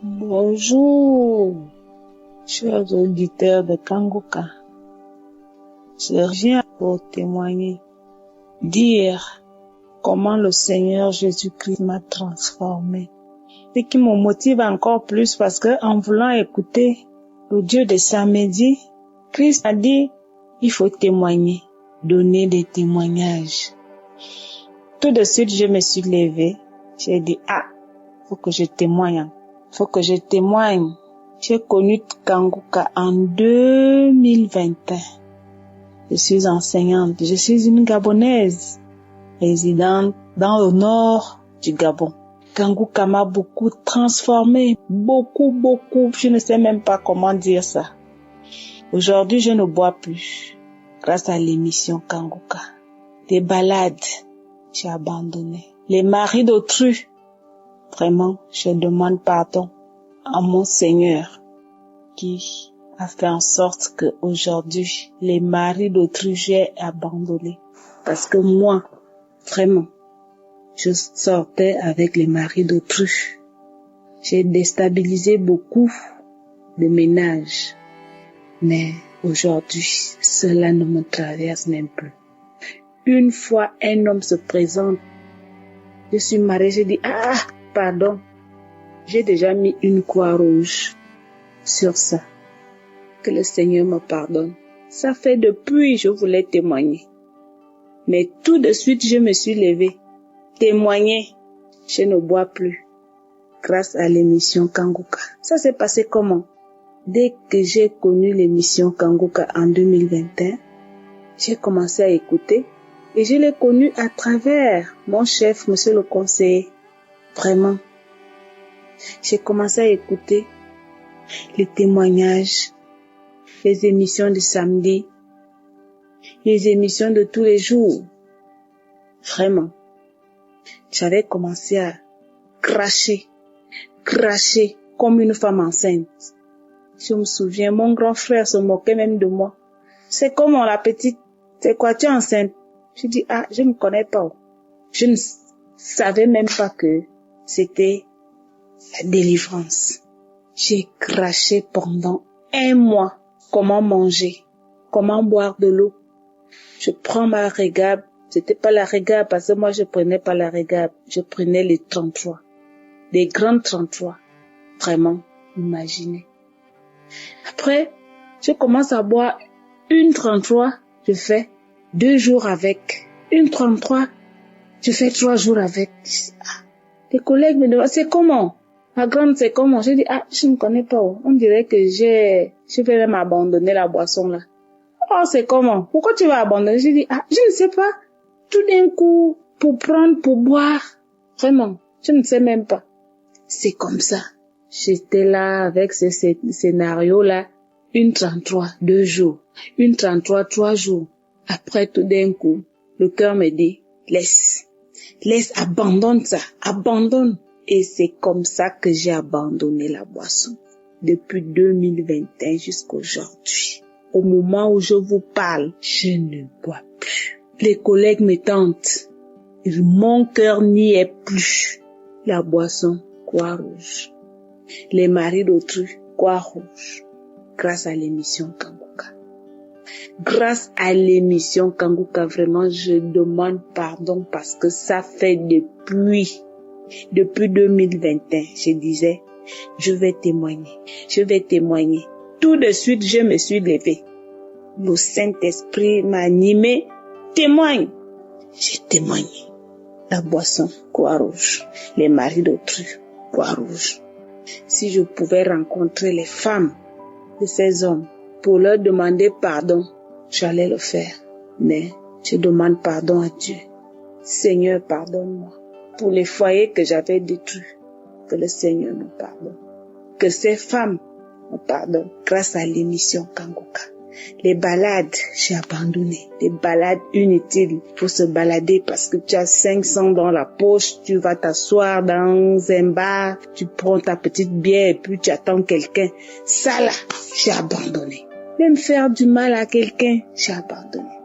Bonjour, chers auditeurs de Kanguka. Je viens pour témoigner, dire comment le Seigneur Jésus-Christ m'a transformé. Ce qui me motive encore plus parce que en voulant écouter le Dieu de samedi, Christ a dit, il faut témoigner, donner des témoignages. Tout de suite, je me suis levée. J'ai dit, faut que je témoigne. Faut que je témoigne. J'ai connu Kanguka en 2021. Je suis enseignante. Je suis une Gabonaise, résidente dans le nord du Gabon. Kanguka m'a beaucoup transformée. Beaucoup. Je ne sais même pas comment dire ça. Aujourd'hui, je ne bois plus. Grâce à l'émission Kanguka. Des balades, j'ai abandonné. Les maris d'autrui. Vraiment, je demande pardon à mon Seigneur qui a fait en sorte que aujourd'hui, les maris d'autrui, j'ai abandonné. Parce que moi, vraiment, je sortais avec les maris d'autrui. J'ai déstabilisé beaucoup de ménages. Mais aujourd'hui, cela ne me traverse même plus. Une fois un homme se présente, je suis mariée, j'ai dit, pardon, j'ai déjà mis une croix rouge sur ça. Que le Seigneur me pardonne. Ça fait depuis, je voulais témoigner. Mais tout de suite, je me suis levée. Témoigner, je ne bois plus. Grâce à l'émission Kanguka. Ça s'est passé comment? Dès que j'ai connu l'émission Kanguka en 2021, j'ai commencé à écouter. Et je l'ai connu à travers mon chef, monsieur le conseiller. Vraiment. J'ai commencé à écouter les témoignages, les émissions du samedi, les émissions de tous les jours. Vraiment. J'avais commencé à cracher comme une femme enceinte. Je me souviens, mon grand frère se moquait même de moi. C'est comment la petite? C'est quoi, tu es enceinte? Je dis, je ne connais pas. Je ne savais même pas que c'était la délivrance. J'ai craché pendant 1 mois. Comment manger? Comment boire de l'eau? Je prends ma régab. C'était pas la régab parce que moi je prenais pas la régab. Je prenais les 33. Des grandes 33. Vraiment, imaginez. Après, je commence à boire une 33. Je fais 2 jours avec. Une 33. Je fais 3 jours avec. Les collègues me demandent, c'est comment? La grande, c'est comment? J'ai dit, je ne connais pas. On dirait que je vais même abandonner la boisson là. Oh, c'est comment? Pourquoi tu vas abandonner? J'ai dit, je ne sais pas. Tout d'un coup, pour boire. Vraiment, je ne sais même pas. C'est comme ça. J'étais là avec ce scénario là. Une 33, 2 jours. Une 33, 3 jours. Après, tout d'un coup, le cœur me dit, laisse, abandonne ça, abandonne. Et c'est comme ça que j'ai abandonné la boisson. Depuis 2021 jusqu'à aujourd'hui. Au moment où je vous parle, je ne bois plus. Les collègues me tentent. Mon cœur n'y est plus. La boisson, croix rouge. Les maris d'autrui, croix rouge. Grâce à l'émission Kanguka. Grâce à l'émission Kanguka, vraiment, je demande pardon parce que ça fait depuis 2021, je disais, je vais témoigner. Tout de suite, je me suis levée. Le Saint-Esprit m'a animé. Témoigne. J'ai témoigné. La boisson, croix rouge. Les maris d'autrui, croix rouge. Si je pouvais rencontrer les femmes de ces hommes pour leur demander pardon, j'allais le faire. Mais Je demande pardon à Dieu. Seigneur, pardonne-moi pour les foyers que j'avais détruits. Que le Seigneur me pardonne. Que ces femmes me pardonnent grâce à l'émission Kangoka. Les balades, j'ai abandonné. Les balades inutiles pour se balader parce que tu as 500 dans la poche, tu vas t'asseoir dans un bar, tu prends ta petite bière et puis tu attends quelqu'un. Ça là, j'ai abandonné. Même faire du mal à quelqu'un, j'ai abandonné.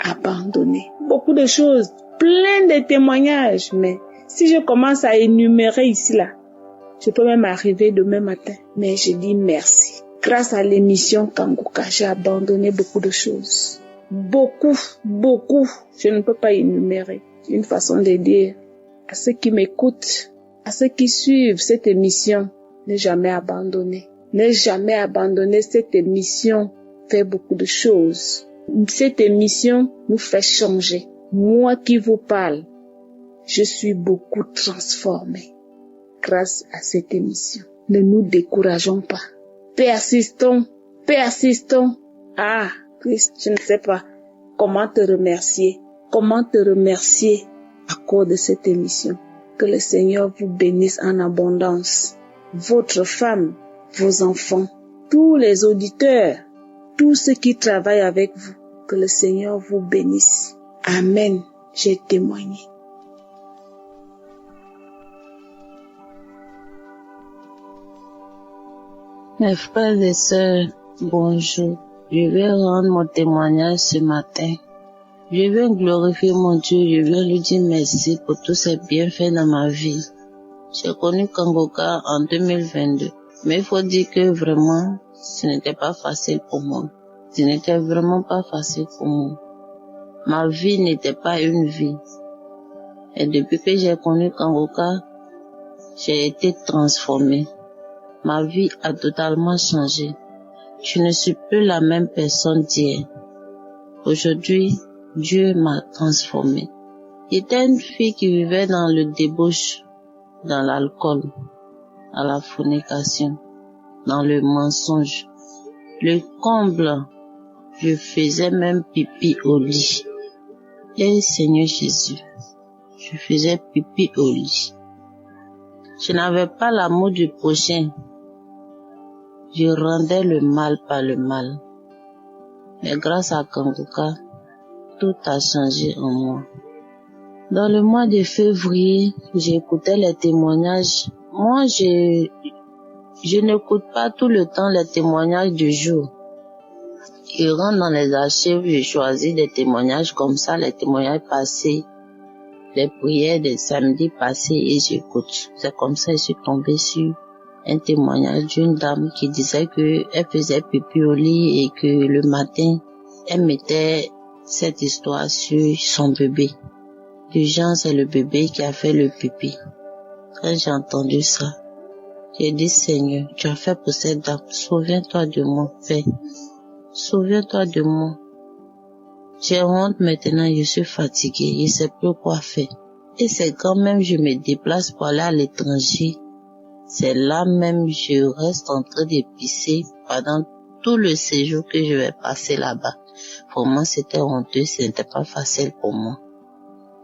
Abandonné. Beaucoup de choses, plein de témoignages, mais si je commence à énumérer ici là, je peux même arriver demain matin. Mais je dis merci. Grâce à l'émission Kangoka, j'ai abandonné beaucoup de choses. Beaucoup. Je ne peux pas énumérer. C'est une façon de dire à ceux qui m'écoutent, à ceux qui suivent cette émission, ne jamais abandonner. Ne jamais abandonner. Cette émission fait beaucoup de choses. Cette émission nous fait changer. Moi qui vous parle, je suis beaucoup transformée grâce à cette émission. Ne nous décourageons pas. Persistons. Ah, Christ, je ne sais pas comment te remercier à cause de cette émission. Que le Seigneur vous bénisse en abondance. Votre femme, vos enfants, tous les auditeurs, tous ceux qui travaillent avec vous, que le Seigneur vous bénisse. Amen. J'ai témoigné. Mes frères et sœurs, bonjour. Je vais rendre mon témoignage ce matin. Je viens glorifier mon Dieu, je viens lui dire merci pour tous ses bienfaits dans ma vie. J'ai connu Kangoka en 2022, mais il faut dire que vraiment, ce n'était pas facile pour moi. Ce n'était vraiment pas facile pour moi. Ma vie n'était pas une vie. Et depuis que j'ai connu Kangoka, j'ai été transformée. Ma vie a totalement changé. Je ne suis plus la même personne d'hier. Aujourd'hui, Dieu m'a transformée. J'étais une fille qui vivait dans le débauche, dans l'alcool, dans la fornication, dans le mensonge. Le comble, je faisais même pipi au lit. Et Seigneur Jésus, je faisais pipi au lit. Je n'avais pas l'amour du prochain. Je rendais le mal par le mal. Mais grâce à Kangoka, tout a changé en moi. Dans le mois de février, j'écoutais les témoignages. Moi, je n'écoute pas tout le temps les témoignages du jour. Je rentre dans les archives, je choisis des témoignages comme ça, les témoignages passés, les prières des samedis passés et j'écoute. C'est comme ça que je suis tombée sur un témoignage d'une dame qui disait qu'elle faisait pipi au lit et que le matin, elle mettait cette histoire sur son bébé. Du genre, c'est le bébé qui a fait le pipi. Quand j'ai entendu ça, j'ai dit, Seigneur, tu as fait pour cette dame, souviens-toi de moi, Père. Souviens-toi de moi. J'ai honte maintenant, je suis fatiguée, je ne sais plus quoi faire. Et c'est quand même je me déplace pour aller à l'étranger. C'est là même je reste en train de pisser pendant tout le séjour que je vais passer là-bas. Pour moi, c'était honteux, ce n'était pas facile pour moi.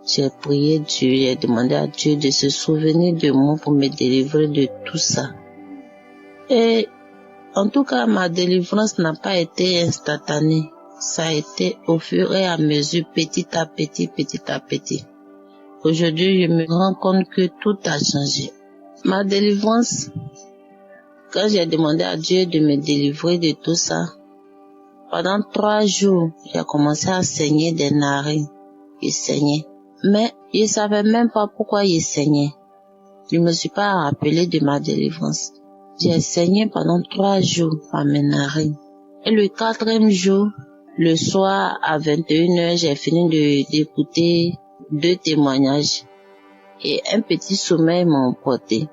J'ai prié Dieu, j'ai demandé à Dieu de se souvenir de moi pour me délivrer de tout ça. Et en tout cas, ma délivrance n'a pas été instantanée. Ça a été au fur et à mesure, petit à petit. Aujourd'hui, je me rends compte que tout a changé. Ma délivrance, quand j'ai demandé à Dieu de me délivrer de tout ça, pendant 3 jours, j'ai commencé à saigner des narines. Je saignais. Mais je savais même pas pourquoi je saignais. Je me suis pas rappelé de ma délivrance. J'ai saigné pendant 3 jours par mes narines. Et le 4e jour, le soir à 21h, j'ai fini d'écouter 2 témoignages. Et un petit sommeil m'a emporté.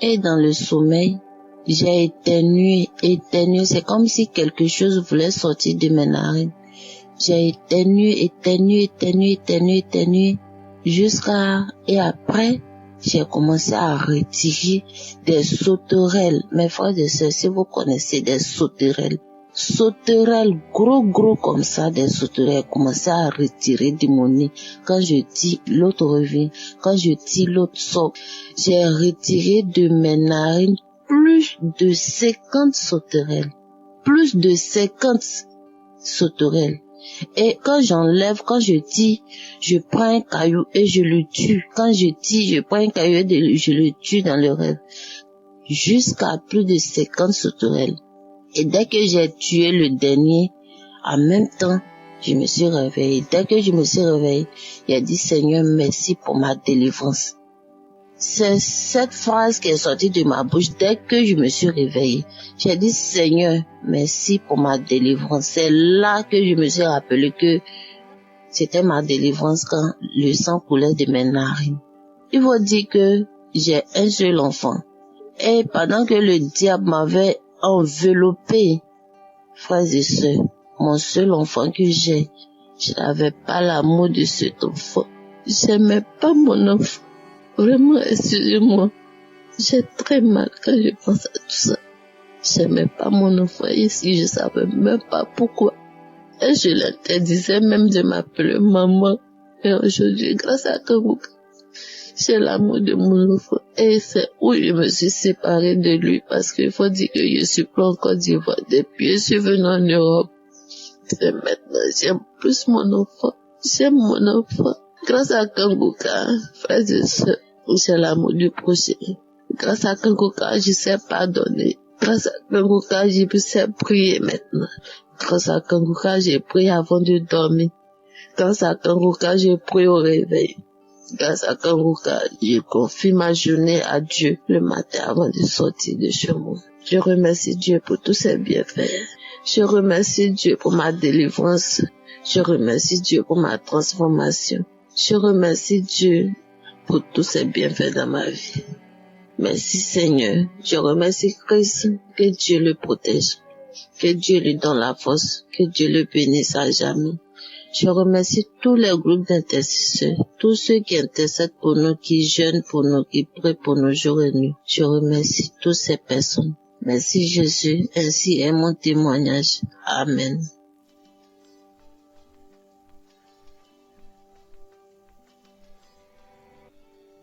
Et dans le sommeil, j'ai éternué. C'est comme si quelque chose voulait sortir de mes narines. J'ai éternué. Et après, j'ai commencé à retirer des sauterelles. Mes frères et sœurs, si vous connaissez des sauterelles, sauterelles, gros comme ça, des sauterelles commençaient à retirer de mon nez. Quand je tire, l'autre revient. Quand je tire, l'autre sort. J'ai retiré de mes narines plus de 50 sauterelles. Plus de 50 sauterelles. Et quand j'enlève, quand je tire, je prends un caillou et je le tue. Quand je tire, je prends un caillou et je le tue dans le rêve. Jusqu'à plus de 50 sauterelles. Et dès que j'ai tué le dernier, en même temps, je me suis réveillée. Dès que je me suis réveillée, j'ai dit Seigneur, merci pour ma délivrance. C'est cette phrase qui est sortie de ma bouche dès que je me suis réveillée. J'ai dit Seigneur, merci pour ma délivrance. C'est là que je me suis rappelé que c'était ma délivrance quand le sang coulait de mes narines. Il faut dire que j'ai un seul enfant. Et pendant que le diable m'avait enveloppé, frères et sœurs, mon seul enfant que j'ai, je n'avais pas l'amour de cet enfant. J'aimais pas mon enfant. Vraiment, excusez-moi. J'ai très mal quand je pense à tout ça. J'aimais pas mon enfant ici, je savais même pas pourquoi. Et je l'interdisais même de m'appeler maman. Et aujourd'hui, grâce à Kangouka, j'ai l'amour de mon enfant. Et c'est où je me suis séparée de lui parce qu'il faut dire que je suis plus en Côte d'Ivoire. Depuis que je suis venue en Europe, c'est maintenant, j'aime plus mon enfant. J'aime mon enfant. Grâce à Kangouka, frères et sœurs, j'ai l'amour du prochain. Grâce à Kangouka, je sais pardonner. Grâce à Kangouka, je sais prier maintenant. Grâce à Kangouka, j'ai prié avant de dormir. Grâce à Kangouka, je prie au réveil. Grâce à Kangouka, je confie ma journée à Dieu le matin avant de sortir de chez moi. Je remercie Dieu pour tous ses bienfaits. Je remercie Dieu pour ma délivrance. Je remercie Dieu pour ma transformation. Je remercie Dieu pour tous ses bienfaits dans ma vie. Merci Seigneur. Je remercie Christ. Que Dieu le protège. Que Dieu lui donne la force. Que Dieu le bénisse à jamais. Je remercie tous les groupes d'intercesseurs, tous ceux qui intercèdent pour nous, qui jeûnent pour nous, qui prient pour nous jour et nuit. Je remercie toutes ces personnes. Merci Jésus, ainsi est mon témoignage. Amen.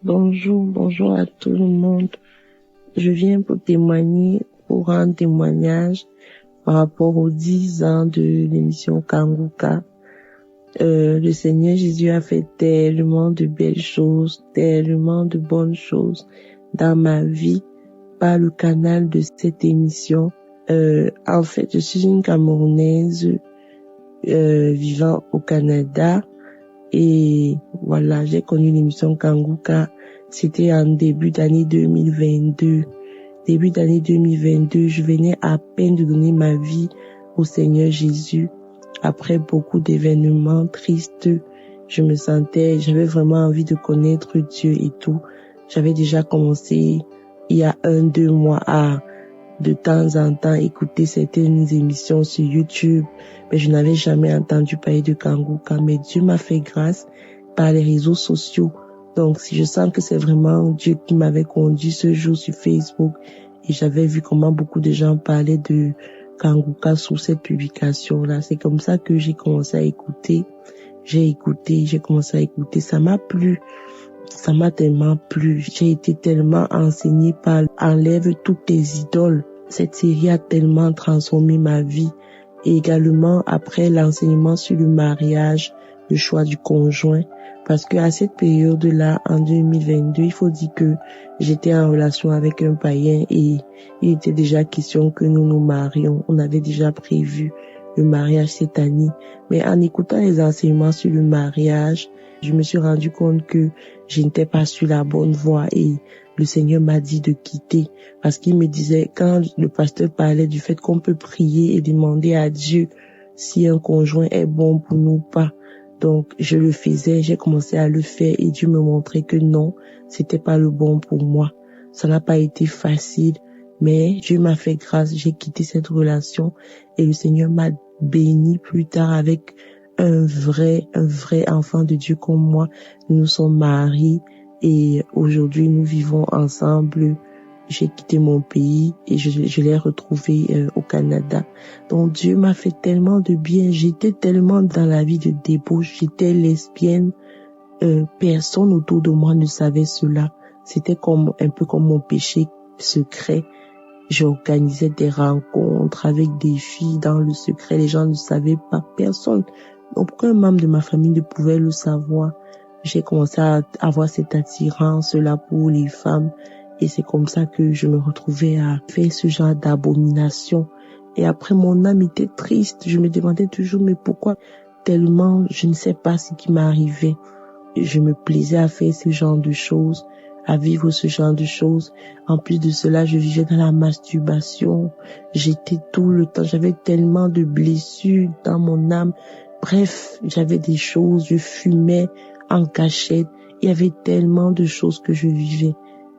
Bonjour à tout le monde. Je viens pour témoigner, pour rendre témoignage par rapport aux 10 ans de l'émission Kangouka. Le Seigneur Jésus a fait tellement de belles choses, tellement de bonnes choses dans ma vie par le canal de cette émission. En fait, je suis une Camerounaise vivant au Canada et voilà, j'ai connu l'émission Kangouka. C'était en début d'année 2022. Début d'année 2022, je venais à peine de donner ma vie au Seigneur Jésus. Après beaucoup d'événements tristes, j'avais vraiment envie de connaître Dieu et tout. J'avais déjà commencé il y a 1-2 mois à de temps en temps écouter certaines émissions sur YouTube, mais je n'avais jamais entendu parler de Kangouka. Mais Dieu m'a fait grâce par les réseaux sociaux. Donc, si je sens que c'est vraiment Dieu qui m'avait conduit ce jour sur Facebook et j'avais vu comment beaucoup de gens parlaient de Kangouka sous cette publication-là. C'est comme ça que j'ai commencé à écouter. J'ai commencé à écouter. Ça m'a plu. Ça m'a tellement plu. J'ai été tellement enseignée par Enlève toutes tes idoles. Cette série a tellement transformé ma vie. Et également après l'enseignement sur le mariage, le choix du conjoint. Parce que à cette période-là, en 2022, il faut dire que j'étais en relation avec un païen et il était déjà question que nous nous marions. On avait déjà prévu le mariage cette année. Mais en écoutant les enseignements sur le mariage, je me suis rendu compte que je n'étais pas sur la bonne voie et le Seigneur m'a dit de quitter. Parce qu'il me disait, quand le pasteur parlait du fait qu'on peut prier et demander à Dieu si un conjoint est bon pour nous ou pas. Donc, je le faisais, j'ai commencé à le faire et Dieu me montrait que non, c'était pas le bon pour moi. Ça n'a pas été facile, mais Dieu m'a fait grâce, j'ai quitté cette relation et le Seigneur m'a béni plus tard avec un vrai enfant de Dieu comme moi. Nous sommes mariés et aujourd'hui nous vivons ensemble j'ai quitté mon pays et je l'ai retrouvé au Canada. Donc Dieu m'a fait tellement de bien. J'étais tellement dans la vie de débauche. J'étais lesbienne. Personne autour de moi ne savait cela. C'était un peu comme mon péché secret. J'organisais des rencontres avec des filles dans le secret. Les gens ne savaient pas. Personne. Aucun membre de ma famille ne pouvait le savoir. J'ai commencé à avoir cette attirance-là pour les femmes. Et c'est comme ça que je me retrouvais à faire ce genre d'abomination. Et après, mon âme était triste. Je me demandais toujours, mais pourquoi tellement, je ne sais pas ce qui m'arrivait. Je me plaisais à faire ce genre de choses, à vivre ce genre de choses. En plus de cela, je vivais dans la masturbation. J'étais tout le temps, j'avais tellement de blessures dans mon âme. Bref, j'avais des choses, je fumais en cachette. Il y avait tellement de choses que je vivais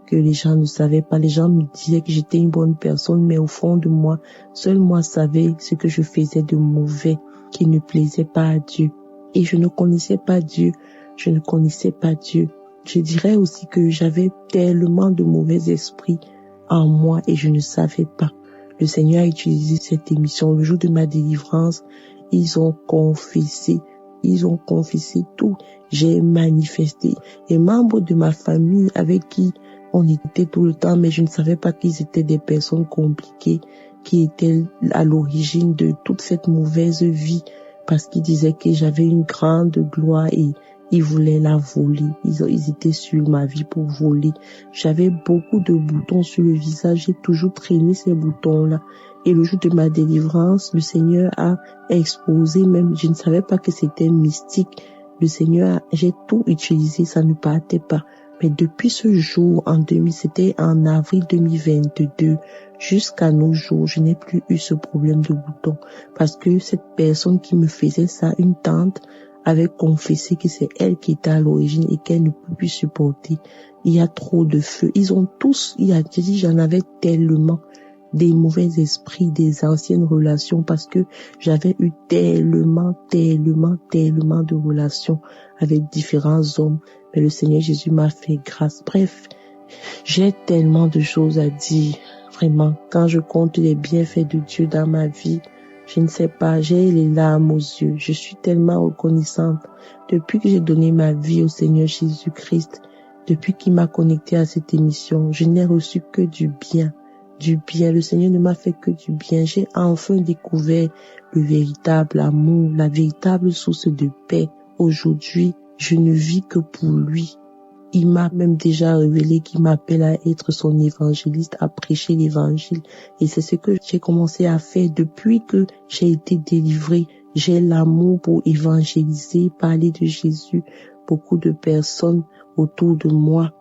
que les gens ne savaient pas. Les gens me disaient que j'étais une bonne personne, mais au fond de moi, seul moi savais ce que je faisais de mauvais, qui ne plaisait pas à Dieu. Et je ne connaissais pas Dieu. Je ne connaissais pas Dieu. Je dirais aussi que j'avais tellement de mauvais esprits en moi et je ne savais pas. Le Seigneur a utilisé cette émission. Le jour de ma délivrance, ils ont confessé tout. J'ai manifesté. Les membres de ma famille avec qui on était tout le temps, mais je ne savais pas qu'ils étaient des personnes compliquées, qui étaient à l'origine de toute cette mauvaise vie, parce qu'ils disaient que j'avais une grande gloire et ils voulaient la voler. Ils étaient sur ma vie pour voler. J'avais beaucoup de boutons sur le visage. J'ai toujours traîné ces boutons-là. Et le jour de ma délivrance, le Seigneur a exposé, même je ne savais pas que c'était mystique. Le Seigneur, j'ai tout utilisé, ça ne partait pas. Mais depuis ce jour, c'était en avril 2022, jusqu'à nos jours, je n'ai plus eu ce problème de boutons. Parce que cette personne qui me faisait ça, une tante, avait confessé que c'est elle qui était à l'origine et qu'elle ne peut plus supporter. Il y a trop de feu. Ils ont tous, j'en avais tellement des mauvais esprits, des anciennes relations parce que j'avais eu tellement de relations avec différents hommes. Mais le Seigneur Jésus m'a fait grâce. Bref, j'ai tellement de choses à dire. Vraiment, quand je compte les bienfaits de Dieu dans ma vie, je ne sais pas, j'ai les larmes aux yeux. Je suis tellement reconnaissante. Depuis que j'ai donné ma vie au Seigneur Jésus-Christ, depuis qu'il m'a connecté à cette émission, je n'ai reçu que du bien. Du bien. Le Seigneur ne m'a fait que du bien. J'ai enfin découvert le véritable amour, la véritable source de paix. Aujourd'hui, je ne vis que pour lui. Il m'a même déjà révélé qu'il m'appelle à être son évangéliste, à prêcher l'évangile. Et c'est ce que j'ai commencé à faire depuis que j'ai été délivrée. J'ai l'amour pour évangéliser, parler de Jésus. Beaucoup de personnes autour de moi.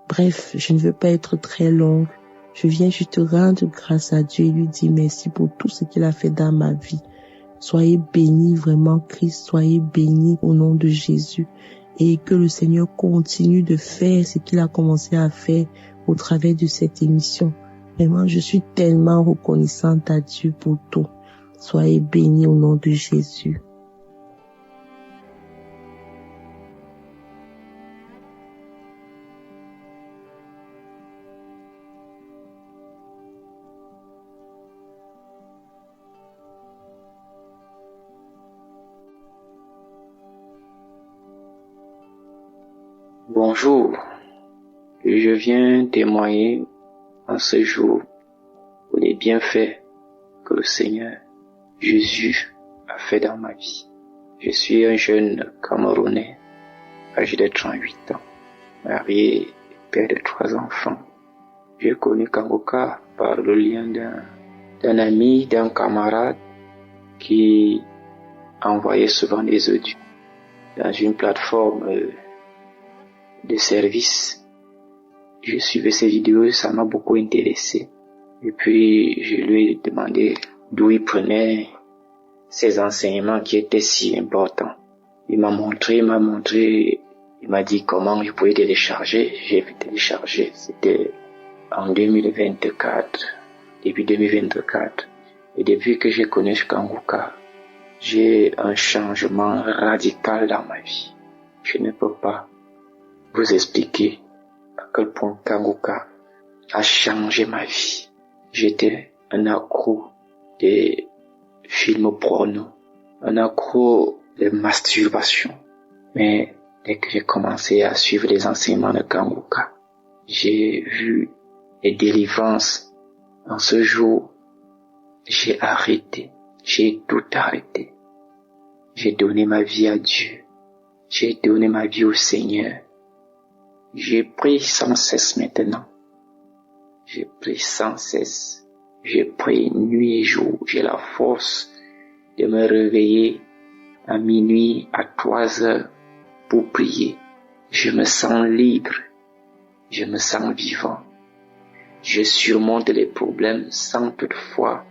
Bref, je ne veux pas être très longue. Je viens juste rendre grâce à Dieu et lui dire merci pour tout ce qu'il a fait dans ma vie. Soyez bénis vraiment, Christ, soyez bénis au nom de Jésus. Et que le Seigneur continue de faire ce qu'il a commencé à faire au travers de cette émission. Vraiment, je suis tellement reconnaissante à Dieu pour tout. Soyez bénis au nom de Jésus. Bonjour, je viens témoigner en ce jour pour les bienfaits que le Seigneur Jésus a fait dans ma vie. Je suis un jeune Camerounais, âgé de 38 ans, marié, père de 3 enfants. J'ai connu Kangoka par le lien d'un ami, d'un camarade qui envoyait souvent des audios dans une plateforme de service. Je suivais ces vidéos, ça m'a beaucoup intéressé. Et puis, je lui ai demandé d'où il prenait ces enseignements qui étaient si importants. Il m'a montré, il m'a dit comment je pouvais télécharger. J'ai téléchargé, c'était en 2024, début 2024. Et depuis que j'ai connu Kangoka, j'ai un changement radical dans ma vie. Je ne peux pas vous expliquer à quel point Kangoka a changé ma vie. J'étais un accro des films porno, un accro de masturbation. Mais dès que j'ai commencé à suivre les enseignements de Kanguka, j'ai vu les délivrances. En ce jour, j'ai arrêté. J'ai tout arrêté. J'ai donné ma vie à Dieu. J'ai donné ma vie au Seigneur. J'ai pris sans cesse maintenant. J'ai pris sans cesse. J'ai pris nuit et jour. J'ai la force de me réveiller à minuit, à 3 heures pour prier. Je me sens libre. Je me sens vivant. Je surmonte les problèmes sans toutefois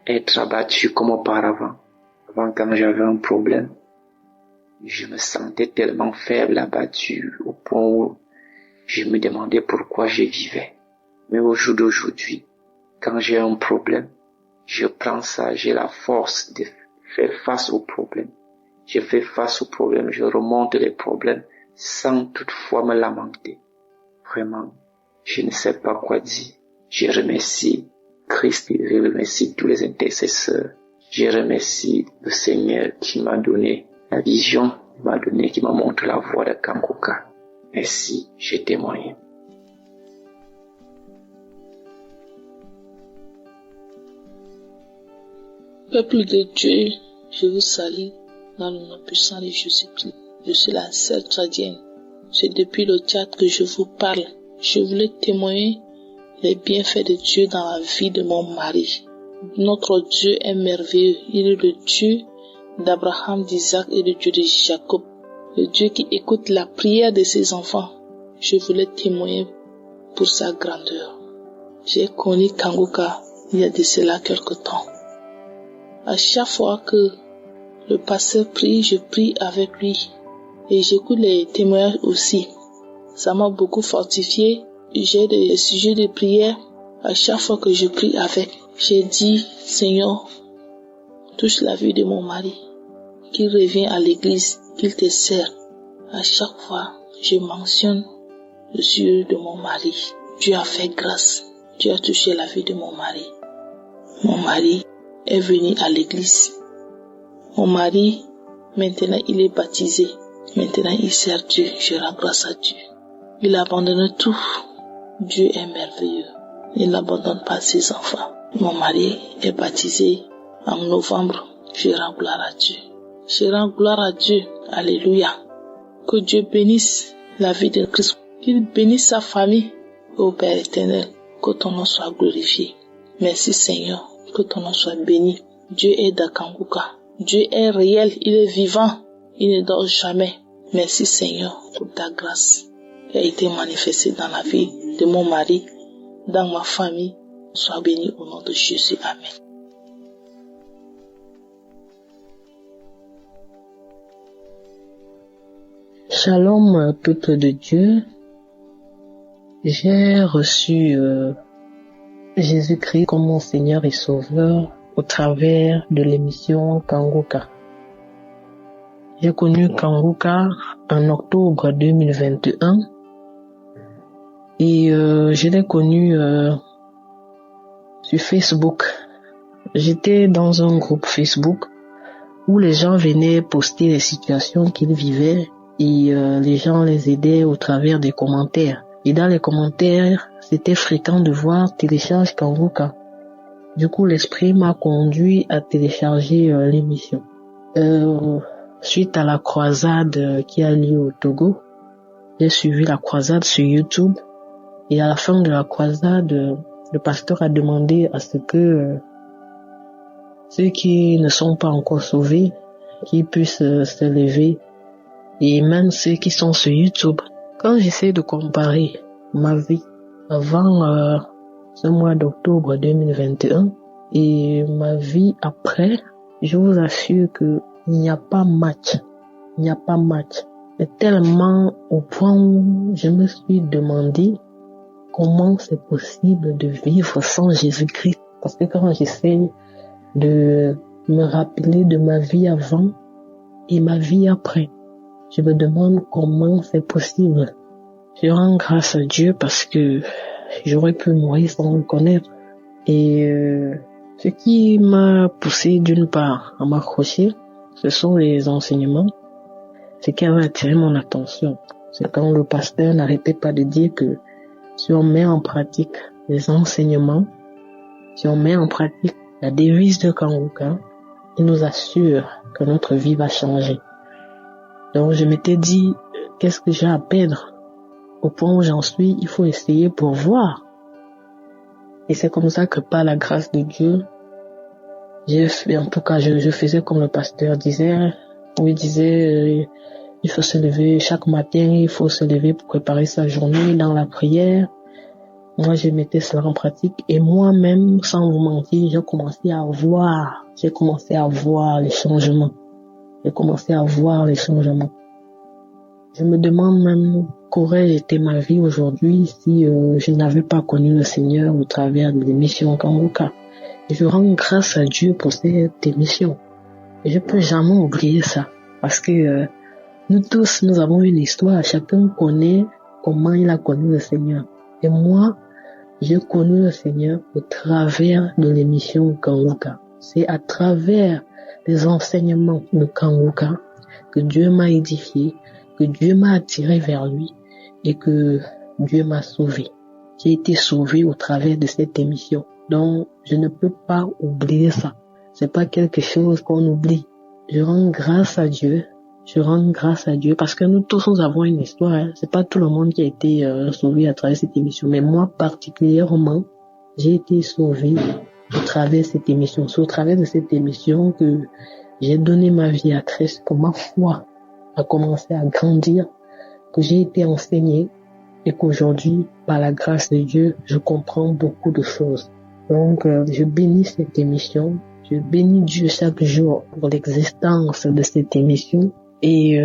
être abattu comme auparavant. Avant, quand j'avais un problème, je me sentais tellement faible, abattu, au point où je me demandais pourquoi je vivais. Mais au jour d'aujourd'hui, quand j'ai un problème, je prends ça, j'ai la force de faire face au problème. Je fais face au problème, je remonte les problèmes sans toutefois me lamenter. Vraiment, je ne sais pas quoi dire. Je remercie Christ, je remercie tous les intercesseurs. Je remercie le Seigneur qui m'a donné la vision, qui m'a montré la voie de Kanguka. Merci, je témoigne. Peuple de Dieu, je vous salue dans le nom puissant de Jésus-Christ. Je suis la sœur Tradienne. C'est depuis le théâtre que je vous parle. Je voulais témoigner les bienfaits de Dieu dans la vie de mon mari. Notre Dieu est merveilleux. Il est le Dieu d'Abraham, d'Isaac et le Dieu de Jacob. Le Dieu qui écoute la prière de ses enfants. Je voulais témoigner pour sa grandeur. J'ai connu Kanguka il y a de cela quelque temps. À chaque fois que le pasteur prie, je prie avec lui. Et j'écoute les témoignages aussi. Ça m'a beaucoup fortifié. J'ai des sujets de prière. À chaque fois que je prie avec, j'ai dit, Seigneur, touche la vie de mon mari, qu'il revienne à l'église, qu'il te sert. À chaque fois, je mentionne le sujet de mon mari. Dieu a fait grâce. Dieu a touché la vie de mon mari. Mon mari est venu à l'église. Mon mari, maintenant, il est baptisé. Maintenant, il sert Dieu. Je rends grâce à Dieu. Il abandonne tout. Dieu est merveilleux. Il n'abandonne pas ses enfants. Mon mari est baptisé en novembre. Je rends gloire à Dieu. Je rends gloire à Dieu. Alléluia. Que Dieu bénisse la vie de Christ. Qu'il bénisse sa famille. Ô Père éternel, que ton nom soit glorifié. Merci Seigneur. Que ton nom soit béni. Dieu est dans Kanguka. Dieu est réel. Il est vivant. Il ne dort jamais. Merci Seigneur pour ta grâce qui a été manifestée dans la vie de mon mari, dans ma famille. Sois béni au nom de Jésus. Amen. Shalom, peuple de Dieu. J'ai reçu Jésus-Christ comme mon Seigneur et Sauveur au travers de l'émission Kanguka. J'ai connu Kanguka en octobre 2021 et je l'ai connu sur Facebook. J'étais dans un groupe Facebook où les gens venaient poster les situations qu'ils vivaient et les gens les aidaient au travers des commentaires. Et dans les commentaires, c'était fréquent de voir télécharge Kanguka. Du coup, l'esprit m'a conduit à télécharger l'émission. Suite à la croisade qui a lieu au Togo, j'ai suivi la croisade sur YouTube. Et à la fin de la croisade, le pasteur a demandé à ce que ceux qui ne sont pas encore sauvés, qui puissent se lever, et même ceux qui sont sur YouTube. Quand j'essaie de comparer ma vie avant ce mois d'octobre 2021 et ma vie après, je vous assure que il n'y a pas match. Il n'y a pas match. Et tellement au point où je me suis demandé comment c'est possible de vivre sans Jésus-Christ. Parce que quand j'essaie de me rappeler de ma vie avant et ma vie après, je me demande comment c'est possible. Je rends grâce à Dieu parce que j'aurais pu mourir sans le connaître. Et ce qui m'a poussé d'une part à m'accrocher, ce sont les enseignements. Ce qui avait attiré mon attention, c'est quand le pasteur n'arrêtait pas de dire que si on met en pratique les enseignements, si on met en pratique la devise de Kanguka, il nous assure que notre vie va changer. Donc je m'étais dit, qu'est-ce que j'ai à perdre? Au point où j'en suis, il faut essayer pour voir. Et c'est comme ça que par la grâce de Dieu, je faisais comme le pasteur disait, où il disait, il faut se lever chaque matin, il faut se lever pour préparer sa journée dans la prière. Moi, je mettais cela en pratique et moi-même, sans vous mentir, j'ai commencé à voir les changements. Je me demande même qu'aurait été ma vie aujourd'hui si je n'avais pas connu le Seigneur au travers de l'émission Kanguka. Et je rends grâce à Dieu pour cette émission. Et je peux jamais oublier ça. Parce que nous tous, nous avons une histoire. Chacun connaît comment il a connu le Seigneur. Et moi, j'ai connu le Seigneur au travers de l'émission Kanguka. C'est à travers les enseignements de Kanguka que Dieu m'a édifié, que Dieu m'a attiré vers lui et que Dieu m'a sauvé. J'ai été sauvé au travers de cette émission. Donc, je ne peux pas oublier ça. C'est pas quelque chose qu'on oublie. Je rends grâce à Dieu parce que nous tous nous avons une histoire. Hein. C'est pas tout le monde qui a été sauvé à travers cette émission, mais moi particulièrement, j'ai été sauvé au travers de cette émission. C'est au travers de cette émission que j'ai donné ma vie à Christ, que ma foi a commencé à grandir, que j'ai été enseigné et qu'aujourd'hui, par la grâce de Dieu, je comprends beaucoup de choses. Donc, je bénis cette émission. Je bénis Dieu chaque jour pour l'existence de cette émission. Et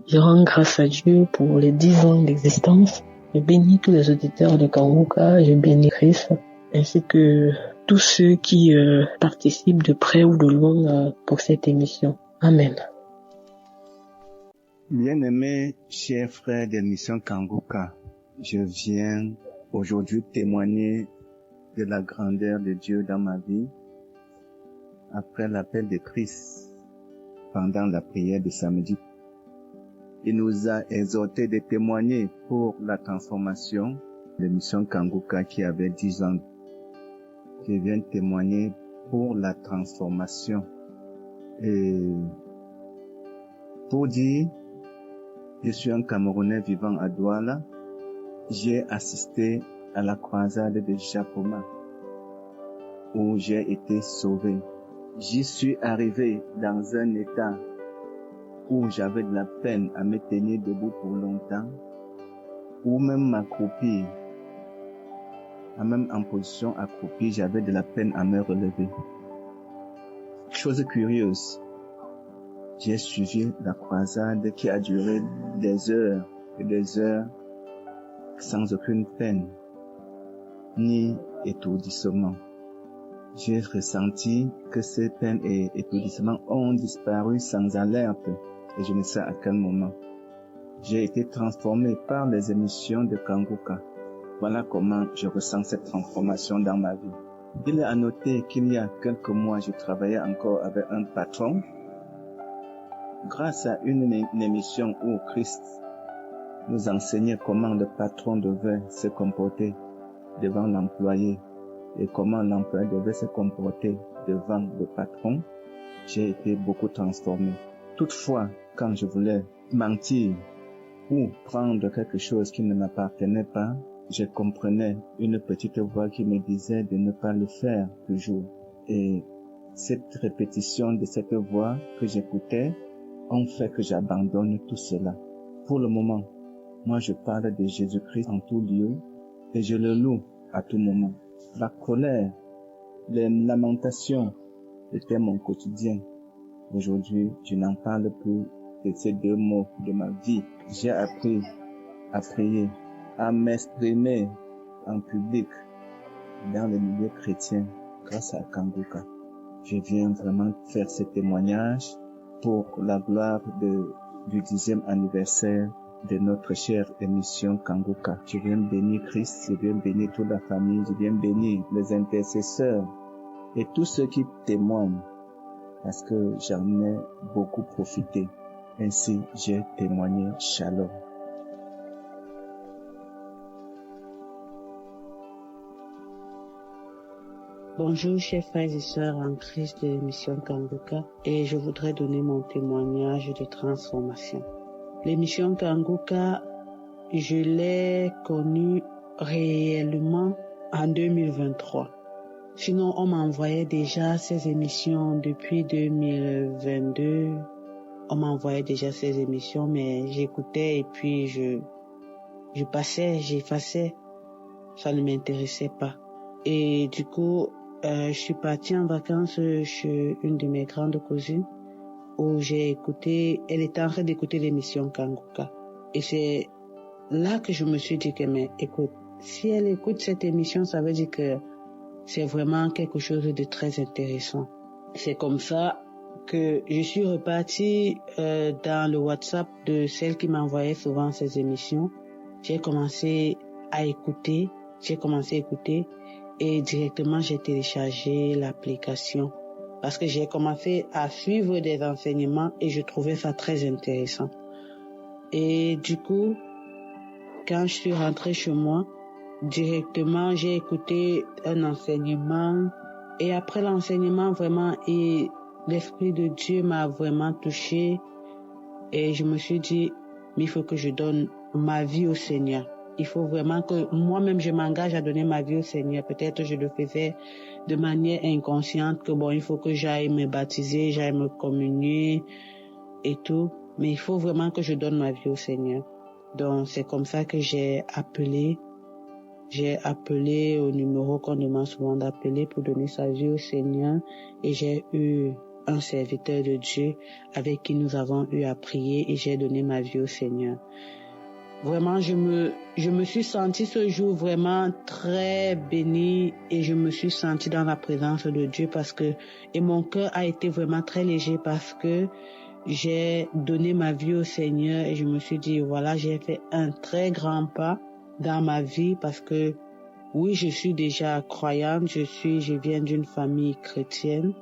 je rends grâce à Dieu pour les 10 ans d'existence. Je bénis tous les auditeurs de Kanguka. Je bénis Christ, ainsi que tous ceux qui participent de près ou de loin pour cette émission. Amen. Bien-aimés, chers frères de l'émission Kanguka, je viens aujourd'hui témoigner de la grandeur de Dieu dans ma vie après l'appel de Christ pendant la prière de samedi. Il nous a exhortés de témoigner pour la transformation de l'émission Kanguka qui avait 10 ans. Je viens témoigner pour la transformation. Et pour dire, je suis un Camerounais vivant à Douala. J'ai assisté à la croisade de Japoma, où j'ai été sauvé. J'y suis arrivé dans un état où j'avais de la peine à me tenir debout pour longtemps, ou même m'accroupir. Même en position accroupie, j'avais de la peine à me relever. Chose curieuse, j'ai suivi la croisade qui a duré des heures et des heures sans aucune peine ni étourdissement. J'ai ressenti que ces peines et étourdissements ont disparu sans alerte et je ne sais à quel moment. J'ai été transformé par les émissions de Kanguka. Voilà comment je ressens cette transformation dans ma vie. Il est à noter qu'il y a quelques mois, je travaillais encore avec un patron. Grâce à une émission où Christ nous enseignait comment le patron devait se comporter devant l'employé et comment l'employé devait se comporter devant le patron, j'ai été beaucoup transformé. Toutefois, quand je voulais mentir ou prendre quelque chose qui ne m'appartenait pas, je comprenais une petite voix qui me disait de ne pas le faire toujours. Et cette répétition de cette voix que j'écoutais ont fait que j'abandonne tout cela. Pour le moment, moi je parle de Jésus-Christ en tout lieu et je le loue à tout moment. La colère, les lamentations étaient mon quotidien. Aujourd'hui, je n'en parle plus de ces 2 mots de ma vie. J'ai appris à prier, à m'exprimer en public dans le milieu chrétien grâce à Kanguka. Je viens vraiment faire ce témoignage pour la gloire du 10e anniversaire de notre chère émission Kanguka. Je viens bénir Christ, je viens bénir toute la famille, je viens bénir les intercesseurs et tous ceux qui témoignent parce que j'en ai beaucoup profité. Ainsi, j'ai témoigné. Shalom. Bonjour chers frères et sœurs en Christ de l'émission Kanguka, et je voudrais donner mon témoignage de transformation. L'émission Kanguka, je l'ai connue réellement en 2023. Sinon, on m'envoyait déjà ces émissions depuis 2022. On m'envoyait déjà ces émissions, mais j'écoutais et puis je passais, j'effaçais. Ça ne m'intéressait pas. Et du coup, je suis partie en vacances chez une de mes grandes cousines où j'ai écouté, elle était en train d'écouter l'émission Kanguka. Et c'est là que je me suis dit que, mais écoute, si elle écoute cette émission, ça veut dire que c'est vraiment quelque chose de très intéressant. C'est comme ça que je suis repartie dans le WhatsApp de celle qui m'envoyait souvent ces émissions. J'ai commencé à écouter et directement j'ai téléchargé l'application parce que j'ai commencé à suivre des enseignements et je trouvais ça très intéressant. Et du coup, quand je suis rentrée chez moi, directement j'ai écouté un enseignement et après l'enseignement vraiment, et l'Esprit de Dieu m'a vraiment touchée et je me suis dit, mais il faut que je donne ma vie au Seigneur. Il faut vraiment que moi-même je m'engage à donner ma vie au Seigneur. Peut-être je le faisais de manière inconsciente que bon, il faut que j'aille me baptiser, j'aille me communier et tout. Mais il faut vraiment que je donne ma vie au Seigneur. Donc c'est comme ça que j'ai appelé au numéro qu'on demande souvent d'appeler pour donner sa vie au Seigneur. Et j'ai eu un serviteur de Dieu avec qui nous avons eu à prier et j'ai donné ma vie au Seigneur. Vraiment, je me suis sentie ce jour vraiment très bénie et je me suis sentie dans la présence de Dieu et mon cœur a été vraiment très léger parce que j'ai donné ma vie au Seigneur et je me suis dit, voilà, j'ai fait un très grand pas dans ma vie parce que oui, je suis déjà croyante, je viens d'une famille chrétienne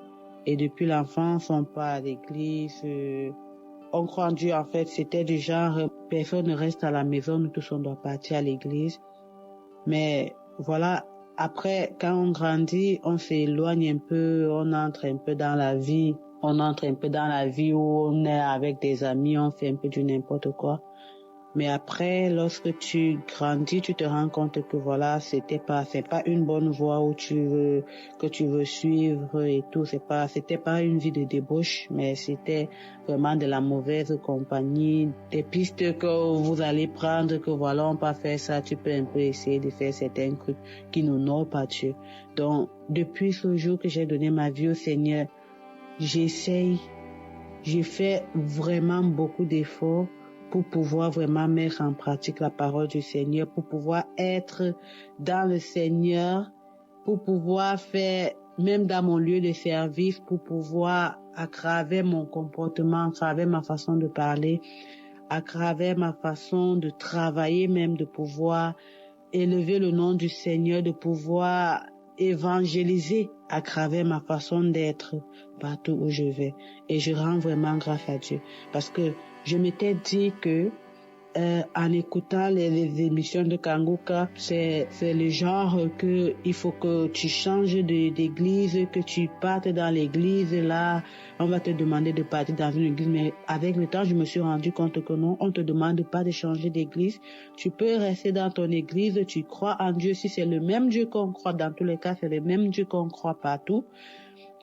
et depuis l'enfance, on part à l'église, on croit en Dieu, en fait, c'était du genre, personne ne reste à la maison, nous tous on doit partir à l'église. Mais voilà, après, quand on grandit, on s'éloigne un peu, on entre un peu dans la vie où on est avec des amis, on fait un peu du n'importe quoi. Mais après, lorsque tu grandis, tu te rends compte que voilà, c'est pas une bonne voie que tu veux suivre et tout. C'était pas une vie de débauche, mais c'était vraiment de la mauvaise compagnie, des pistes que vous allez prendre, que voilà, on peut faire ça, tu peux un peu essayer de faire certains trucs qui n'honorent pas Dieu. Donc, depuis ce jour que j'ai donné ma vie au Seigneur, j'ai fait vraiment beaucoup d'efforts pour pouvoir vraiment mettre en pratique la parole du Seigneur, pour pouvoir être dans le Seigneur, pour pouvoir faire, même dans mon lieu de service, pour pouvoir, à travers mon comportement, à travers ma façon de parler, à travers ma façon de travailler, même de pouvoir élever le nom du Seigneur, de pouvoir évangéliser à travers ma façon d'être partout où je vais. Et je rends vraiment grâce à Dieu parce que je m'étais dit que en écoutant les émissions de Kanguka, c'est le genre que il faut que tu changes d'église, que tu partes dans l'église. Là, on va te demander de partir dans une église, mais avec le temps, je me suis rendu compte que non, on te demande pas de changer d'église. Tu peux rester dans ton église, tu crois en Dieu. Si c'est le même Dieu qu'on croit, dans tous les cas, c'est le même Dieu qu'on croit partout.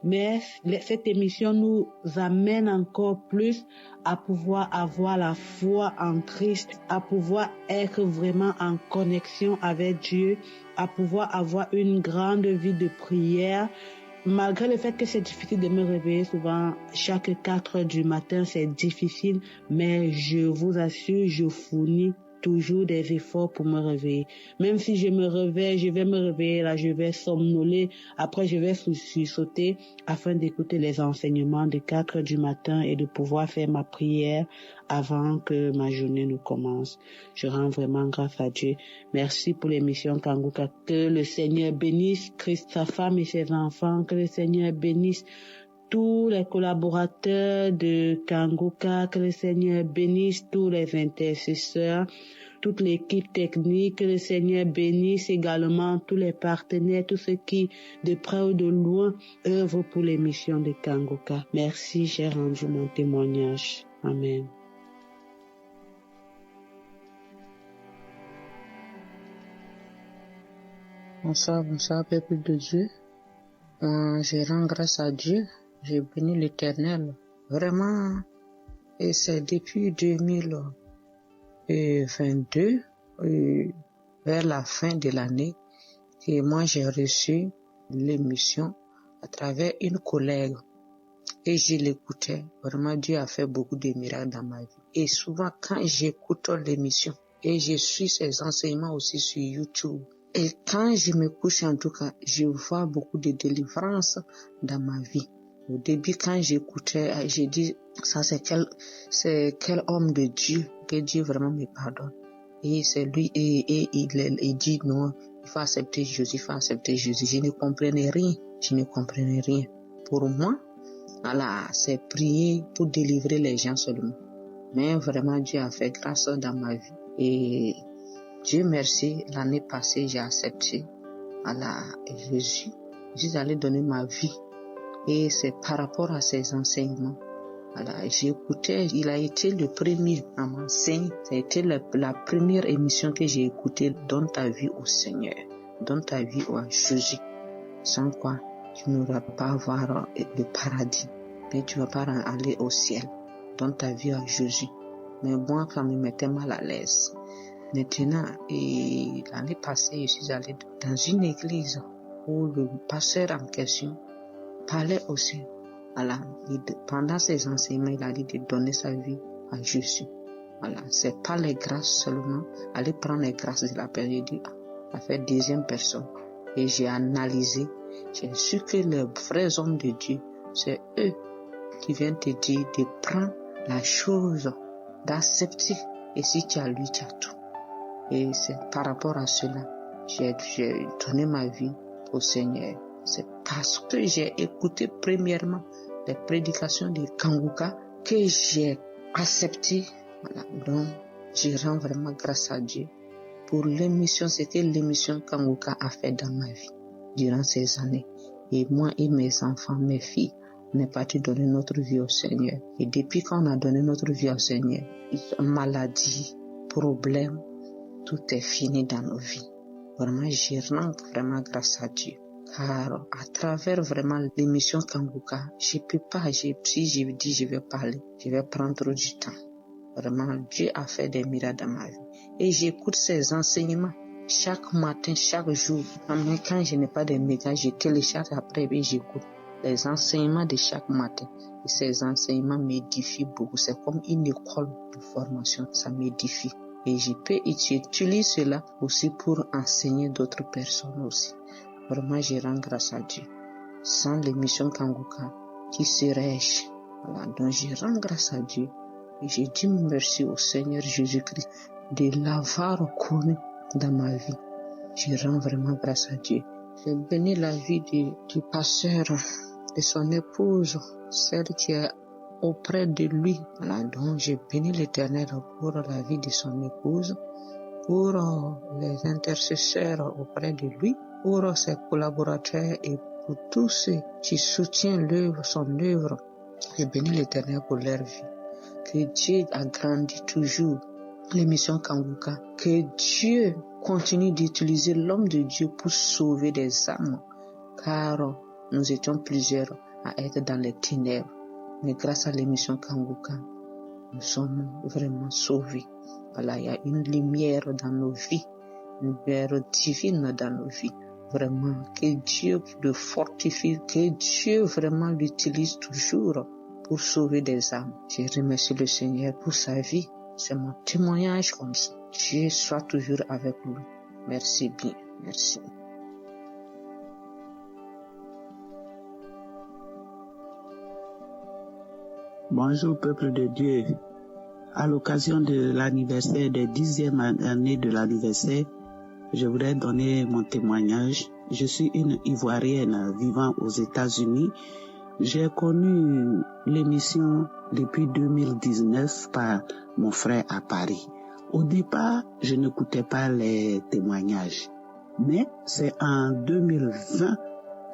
Mais cette émission nous amène encore plus à pouvoir avoir la foi en Christ, à pouvoir être vraiment en connexion avec Dieu, à pouvoir avoir une grande vie de prière. Malgré le fait que c'est difficile de me réveiller souvent, chaque 4 heures du matin, c'est difficile, mais je vous assure, je fournis toujours des efforts pour me réveiller. Même si je me réveille, je vais me réveiller là, je vais somnoler. Après, je vais sursauter afin d'écouter les enseignements de 4 heures du matin et de pouvoir faire ma prière avant que ma journée ne commence. Je rends vraiment grâce à Dieu. Merci pour l'émission Kanguka. Que le Seigneur bénisse Christ, sa femme et ses enfants. Que le Seigneur bénisse tous les collaborateurs de Kanguka, que le Seigneur bénisse tous les intercesseurs, toute l'équipe technique, que le Seigneur bénisse également tous les partenaires, tous ceux qui, de près ou de loin, œuvrent pour l'émission de Kanguka. Merci, j'ai rendu mon témoignage. Amen. Bonsoir, peuple de Dieu. Je rends grâce à Dieu. J'ai béni l'Éternel. Vraiment, et c'est depuis 2022, vers la fin de l'année, que moi j'ai reçu l'émission à travers une collègue. Et je l'écoutais. Vraiment, Dieu a fait beaucoup de miracles dans ma vie. Et souvent, quand j'écoute l'émission, et je suis ses enseignements aussi sur YouTube, et quand je me couche, en tout cas, je vois beaucoup de délivrance dans ma vie. Au début, quand j'écoutais, j'ai dit, ça c'est quel homme de Dieu, que Dieu vraiment me pardonne. Et c'est lui, et il dit non, il faut accepter Jésus, Je ne comprenais rien. Pour moi, voilà, c'est prier pour délivrer les gens seulement. Mais vraiment, Dieu a fait grâce dans ma vie. Et Dieu merci, l'année passée, j'ai accepté Jésus. Je suis allé donner ma vie. Et c'est par rapport à ses enseignements. Voilà, j'écoutais, il a été le premier à m'enseigner. Ça a été la première émission que j'ai écoutée. Donne ta vie au Seigneur. Donne ta vie à Jésus. Sans quoi, tu n'auras pas voir le paradis. Mais tu vas pas aller au ciel. Donne ta vie à Jésus. Mais moi, ça me mettait mal à l'aise. Maintenant, et l'année passée, je suis allé dans une église où le pasteur en question parlait aussi. Voilà, pendant ses enseignements, il a dit de donner sa vie à Jésus. Voilà, c'est pas les grâces seulement. Aller prendre les grâces de la personne. J'ai dit, ça fait deuxième personne. Et j'ai analysé. J'ai su que les vrais hommes de Dieu, c'est eux qui viennent te dire de prendre la chose, d'accepter. Et si tu as lui, tu as tout. Et c'est par rapport à cela, j'ai donné ma vie au Seigneur. C'est parce que j'ai écouté premièrement les prédications de Kanguka que j'ai accepté. Voilà. Donc, je rends vraiment grâce à Dieu pour l'émission. C'était l'émission Kanguka a fait dans ma vie durant ces années. Et moi et mes enfants, mes filles, on est partis donner notre vie au Seigneur. Et depuis qu'on a donné notre vie au Seigneur, maladie, problème, tout est fini dans nos vies. Vraiment, je rends vraiment grâce à Dieu. Car à travers vraiment l'émission Kanguka, je peux pas, si je dis je vais parler, je vais prendre trop du temps. Vraiment, Dieu a fait des miracles dans ma vie. Et j'écoute ses enseignements chaque matin, chaque jour. Même quand je n'ai pas de médias, je télécharge après et j'écoute les enseignements de chaque matin. Et ces enseignements m'édifient beaucoup. C'est comme une école de formation, ça m'édifie. Et je peux utiliser cela aussi pour enseigner d'autres personnes aussi. Vraiment, je rends grâce à Dieu. Sans l'émission Kanguka, qui serais-je? Voilà, donc je rends grâce à Dieu. Et je dis merci au Seigneur Jésus-Christ de l'avoir connu dans ma vie. Je rends vraiment grâce à Dieu. Je bénis la vie du pasteur, de son épouse, celle qui est auprès de lui. Voilà, donc je bénis l'Éternel pour la vie de son épouse, pour les intercesseurs auprès de lui, pour ses collaborateurs et pour tous ceux qui soutiennent son œuvre. Je bénis l'Éternel pour leur vie. Que Dieu agrandit toujours l'émission Kanguka. Que Dieu continue d'utiliser l'homme de Dieu pour sauver des âmes. Car nous étions plusieurs à être dans les ténèbres. Mais grâce à l'émission Kanguka, nous sommes vraiment sauvés. Voilà, il y a une lumière dans nos vies, une lumière divine dans nos vies. Vraiment, que Dieu le fortifie, que Dieu vraiment l'utilise toujours pour sauver des âmes. Je remercie le Seigneur pour sa vie. C'est mon témoignage comme ça. Dieu soit toujours avec lui. Merci bien. Merci. Bonjour peuple de Dieu. À l'occasion de l'anniversaire, des 10e année de l'anniversaire, je voudrais donner mon témoignage. Je suis une Ivoirienne vivant aux États-Unis. J'ai connu l'émission depuis 2019 par mon frère à Paris. Au départ, je n'écoutais pas les témoignages. Mais c'est en 2020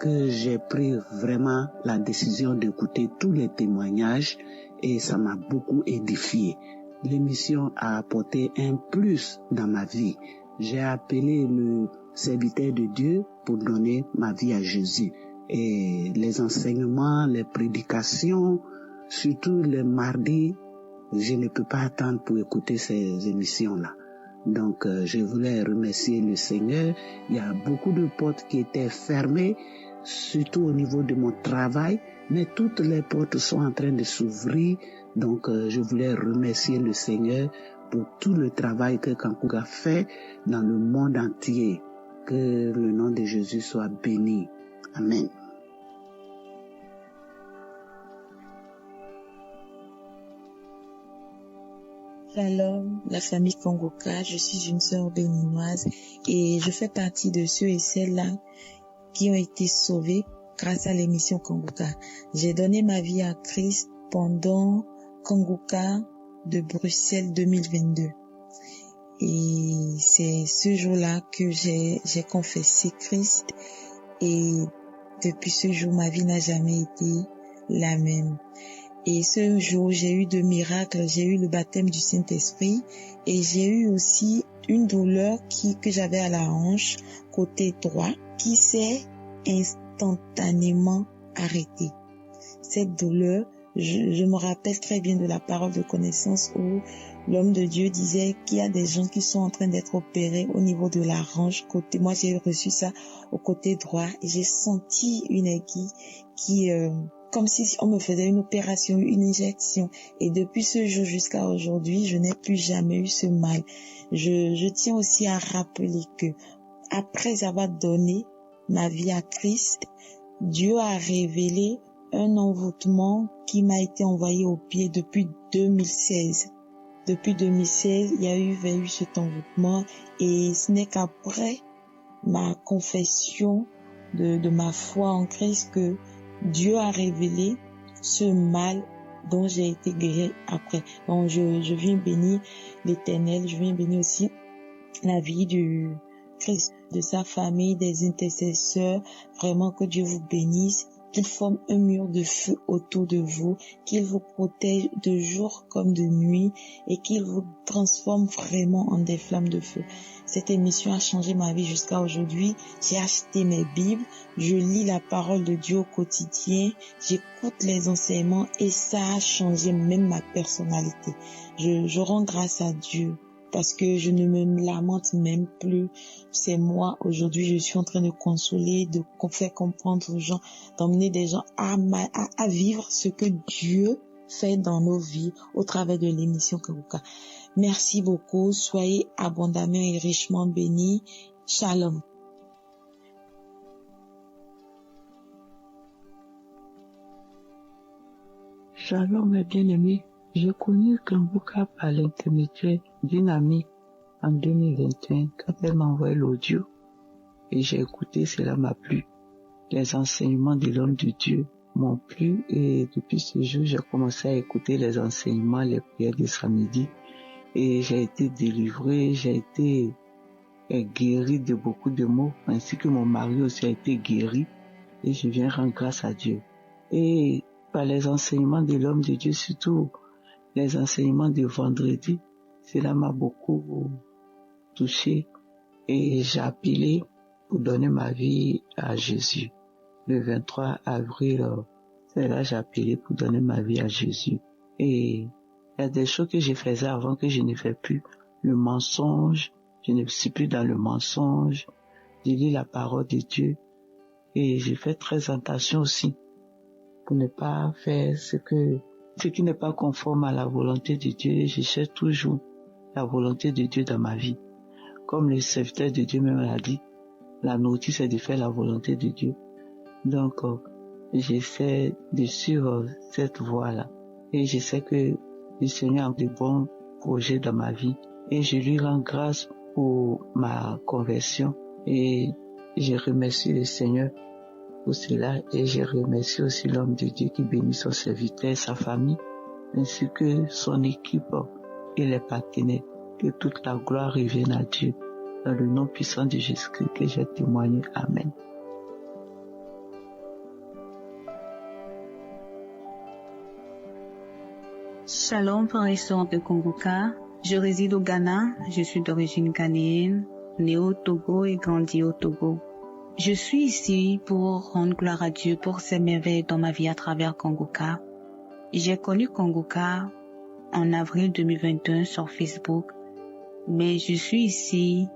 que j'ai pris vraiment la décision d'écouter tous les témoignages et ça m'a beaucoup édifié. L'émission a apporté un plus dans ma vie. J'ai appelé le serviteur de Dieu pour donner ma vie à Jésus. Et les enseignements, les prédications, surtout les mardis, je ne peux pas attendre pour écouter ces émissions-là. Donc, je voulais remercier le Seigneur. Il y a beaucoup de portes qui étaient fermées, surtout au niveau de mon travail, mais toutes les portes sont en train de s'ouvrir. Donc, je voulais remercier le Seigneur pour tout le travail que Kankuka fait dans le monde entier. Que le nom de Jésus soit béni. Amen. Shalom, la famille Kanguka, je suis une sœur béninoise et je fais partie de ceux et celles-là qui ont été sauvés grâce à l'émission Kanguka. J'ai donné ma vie à Christ pendant Kanguka de Bruxelles 2022. Et c'est ce jour-là que j'ai confessé Christ et depuis ce jour, ma vie n'a jamais été la même. Et ce jour, j'ai eu de miracles, j'ai eu le baptême du Saint-Esprit et j'ai eu aussi une douleur que j'avais à la hanche, côté droit, qui s'est instantanément arrêtée. Cette douleur, je me rappelle très bien de la parole de connaissance où l'homme de Dieu disait qu'il y a des gens qui sont en train d'être opérés au niveau de la hanche côté. Moi, j'ai reçu ça au côté droit et j'ai senti une aiguille qui comme si on me faisait une opération, une injection. Et depuis ce jour jusqu'à aujourd'hui, je n'ai plus jamais eu ce mal. Je tiens aussi à rappeler que après avoir donné ma vie à Christ, Dieu a révélé un envoûtement qui m'a été envoyé au pied depuis 2016. Depuis 2016, il y a eu cet envoûtement et ce n'est qu'après ma confession de ma foi en Christ que Dieu a révélé ce mal dont j'ai été guéri après. Donc je viens bénir l'Éternel, je viens bénir aussi la vie du Christ, de sa famille, des intercesseurs. Vraiment que Dieu vous bénisse, qu'il forme un mur de feu autour de vous, qu'il vous protège de jour comme de nuit et qu'il vous transforme vraiment en des flammes de feu. Cette émission a changé ma vie jusqu'à aujourd'hui. J'ai acheté mes Bibles, je lis la parole de Dieu au quotidien, j'écoute les enseignements et ça a changé même ma personnalité. Je rends grâce à Dieu parce que je ne me lamente même plus. C'est moi, aujourd'hui, je suis en train de consoler, de faire comprendre aux gens, d'emmener des gens à vivre ce que Dieu fait dans nos vies au travers de l'émission Kanguka. Merci beaucoup. Soyez abondamment et richement bénis. Shalom. Shalom, mes bien-aimés. J'ai connu Kanguka par l'intermédiaire d'une amie en 2021 quand elle m'a envoyé l'audio et j'ai écouté, cela m'a plu. Les enseignements de l'homme de Dieu m'ont plu et depuis ce jour, j'ai commencé à écouter les enseignements, les prières de samedi et j'ai été délivré, j'ai été guéri de beaucoup de maux, ainsi que mon mari aussi a été guéri et je viens rendre grâce à Dieu. Et par les enseignements de l'homme de Dieu, surtout les enseignements de vendredi, cela m'a beaucoup touché et j'ai appelé pour donner ma vie à Jésus. Le 23 avril, c'est là j'ai appelé pour donner ma vie à Jésus. Et il y a des choses que je faisais avant que je ne fais plus. Le mensonge, je ne suis plus dans le mensonge. Je lis la parole de Dieu et je fais très attention aussi pour ne pas faire ce qui n'est pas conforme à la volonté de Dieu. Je cherche toujours la volonté de Dieu dans ma vie. Comme le serviteur de Dieu même l'a dit, la nourriture c'est de faire la volonté de Dieu. Donc, j'essaie de suivre cette voie-là. Et je sais que le Seigneur a de bons projets dans ma vie. Et je lui rends grâce pour ma conversion. Et je remercie le Seigneur pour cela. Et je remercie aussi l'homme de Dieu qui bénit son serviteur, sa famille, ainsi que son équipe et les partenaires. Que toute la gloire revienne à Dieu. Dans le nom puissant de Jésus-Christ que j'ai témoigné. Amen. Shalom, frères et sœurs de Kongoka. Je réside au Ghana. Je suis d'origine ghanéenne, née au Togo et grandi au Togo. Je suis ici pour rendre gloire à Dieu pour ses merveilles dans ma vie à travers Kongoka. J'ai connu Kongoka en avril 2021 sur Facebook, mais je suis ici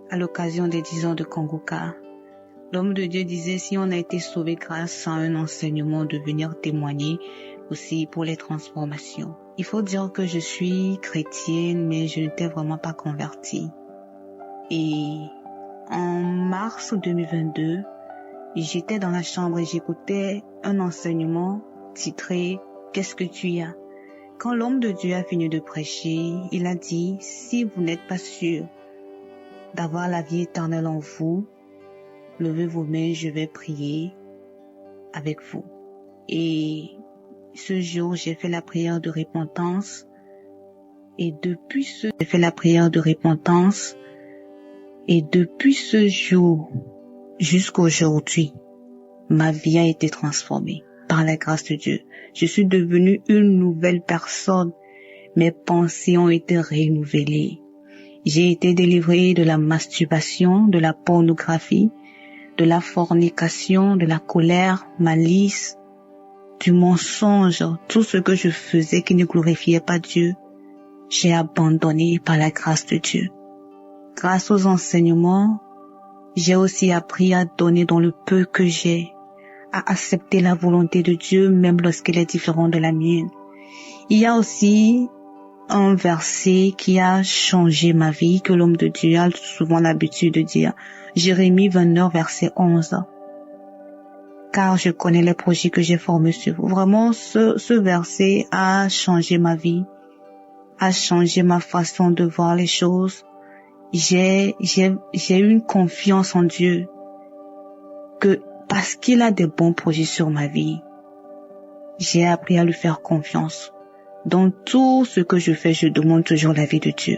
à l'occasion des 10 ans de Kongoka. L'homme de Dieu disait si on a été sauvé grâce à un enseignement, de venir témoigner aussi pour les transformations. Il faut dire que je suis chrétienne, mais je n'étais vraiment pas convertie. Et en mars 2022, j'étais dans la chambre et j'écoutais un enseignement titré « Qu'est-ce que tu as ?» Quand l'homme de Dieu a fini de prêcher, il a dit « Si vous n'êtes pas sûr d'avoir la vie éternelle en vous, levez vos mains, je vais prier avec vous. » Et ce jour, j'ai fait la prière de repentance. Et depuis ce jour jusqu'aujourd'hui, ma vie a été transformée par la grâce de Dieu. Je suis devenue une nouvelle personne. Mes pensées ont été renouvelées. J'ai été délivrée de la masturbation, de la pornographie, de la fornication, de la colère, malice, du mensonge, tout ce que je faisais qui ne glorifiait pas Dieu, j'ai abandonné par la grâce de Dieu. Grâce aux enseignements, j'ai aussi appris à donner dans le peu que j'ai, à accepter la volonté de Dieu même lorsqu'elle est différente de la mienne. Il y a aussi un verset qui a changé ma vie, que l'homme de Dieu a souvent l'habitude de dire. Jérémie 29, verset 11. Car je connais les projets que j'ai formés sur vous. Vraiment, ce verset a changé ma vie, a changé ma façon de voir les choses. J'ai une confiance en Dieu que parce qu'il a des bons projets sur ma vie, j'ai appris à lui faire confiance. Dans tout ce que je fais, je demande toujours l'avis de Dieu.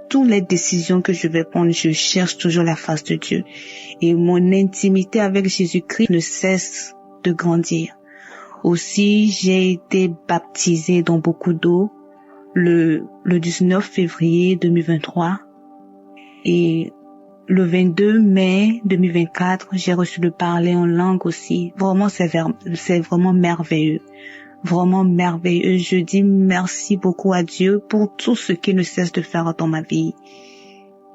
Toutes les décisions que je vais prendre, je cherche toujours la face de Dieu. Et mon intimité avec Jésus-Christ ne cesse de grandir. Aussi, j'ai été baptisée dans beaucoup d'eau le 19 février 2023. Et le 22 mai 2024, j'ai reçu le parler en langue aussi. Vraiment, c'est vraiment merveilleux. Vraiment merveilleux. Je dis merci beaucoup à Dieu pour tout ce qu'il ne cesse de faire dans ma vie.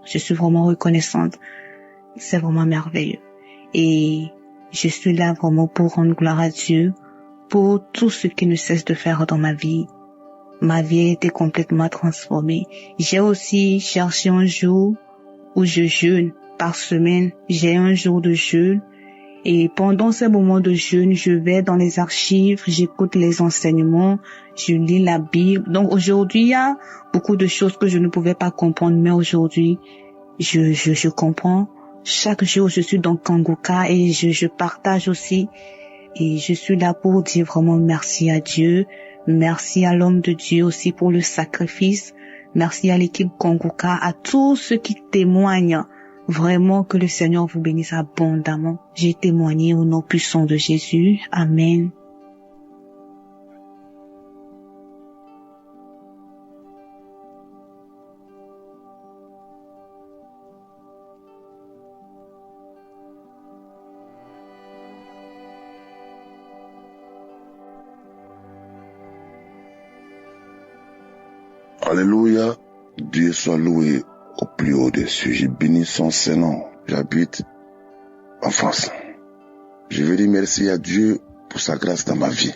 Je suis vraiment reconnaissante. C'est vraiment merveilleux. Et je suis là vraiment pour rendre gloire à Dieu pour tout ce qu'il ne cesse de faire dans ma vie. Ma vie a été complètement transformée. J'ai aussi cherché un jour où je jeûne. Par semaine, j'ai un jour de jeûne. Et pendant ces moments de jeûne, je vais dans les archives, j'écoute les enseignements, je lis la Bible. Donc aujourd'hui, il y a beaucoup de choses que je ne pouvais pas comprendre, mais aujourd'hui, je comprends. Chaque jour, je suis dans Kongoka et je partage aussi. Et je suis là pour dire vraiment merci à Dieu. Merci à l'homme de Dieu aussi pour le sacrifice. Merci à l'équipe Kongoka, à tous ceux qui témoignent. Vraiment que le Seigneur vous bénisse abondamment. J'ai témoigné au nom puissant de Jésus. Amen. Alléluia. Dieu soit loué au plus haut des cieux. Je bénis son Saint-Nom. J'habite en France. Je veux dire merci à Dieu pour sa grâce dans ma vie.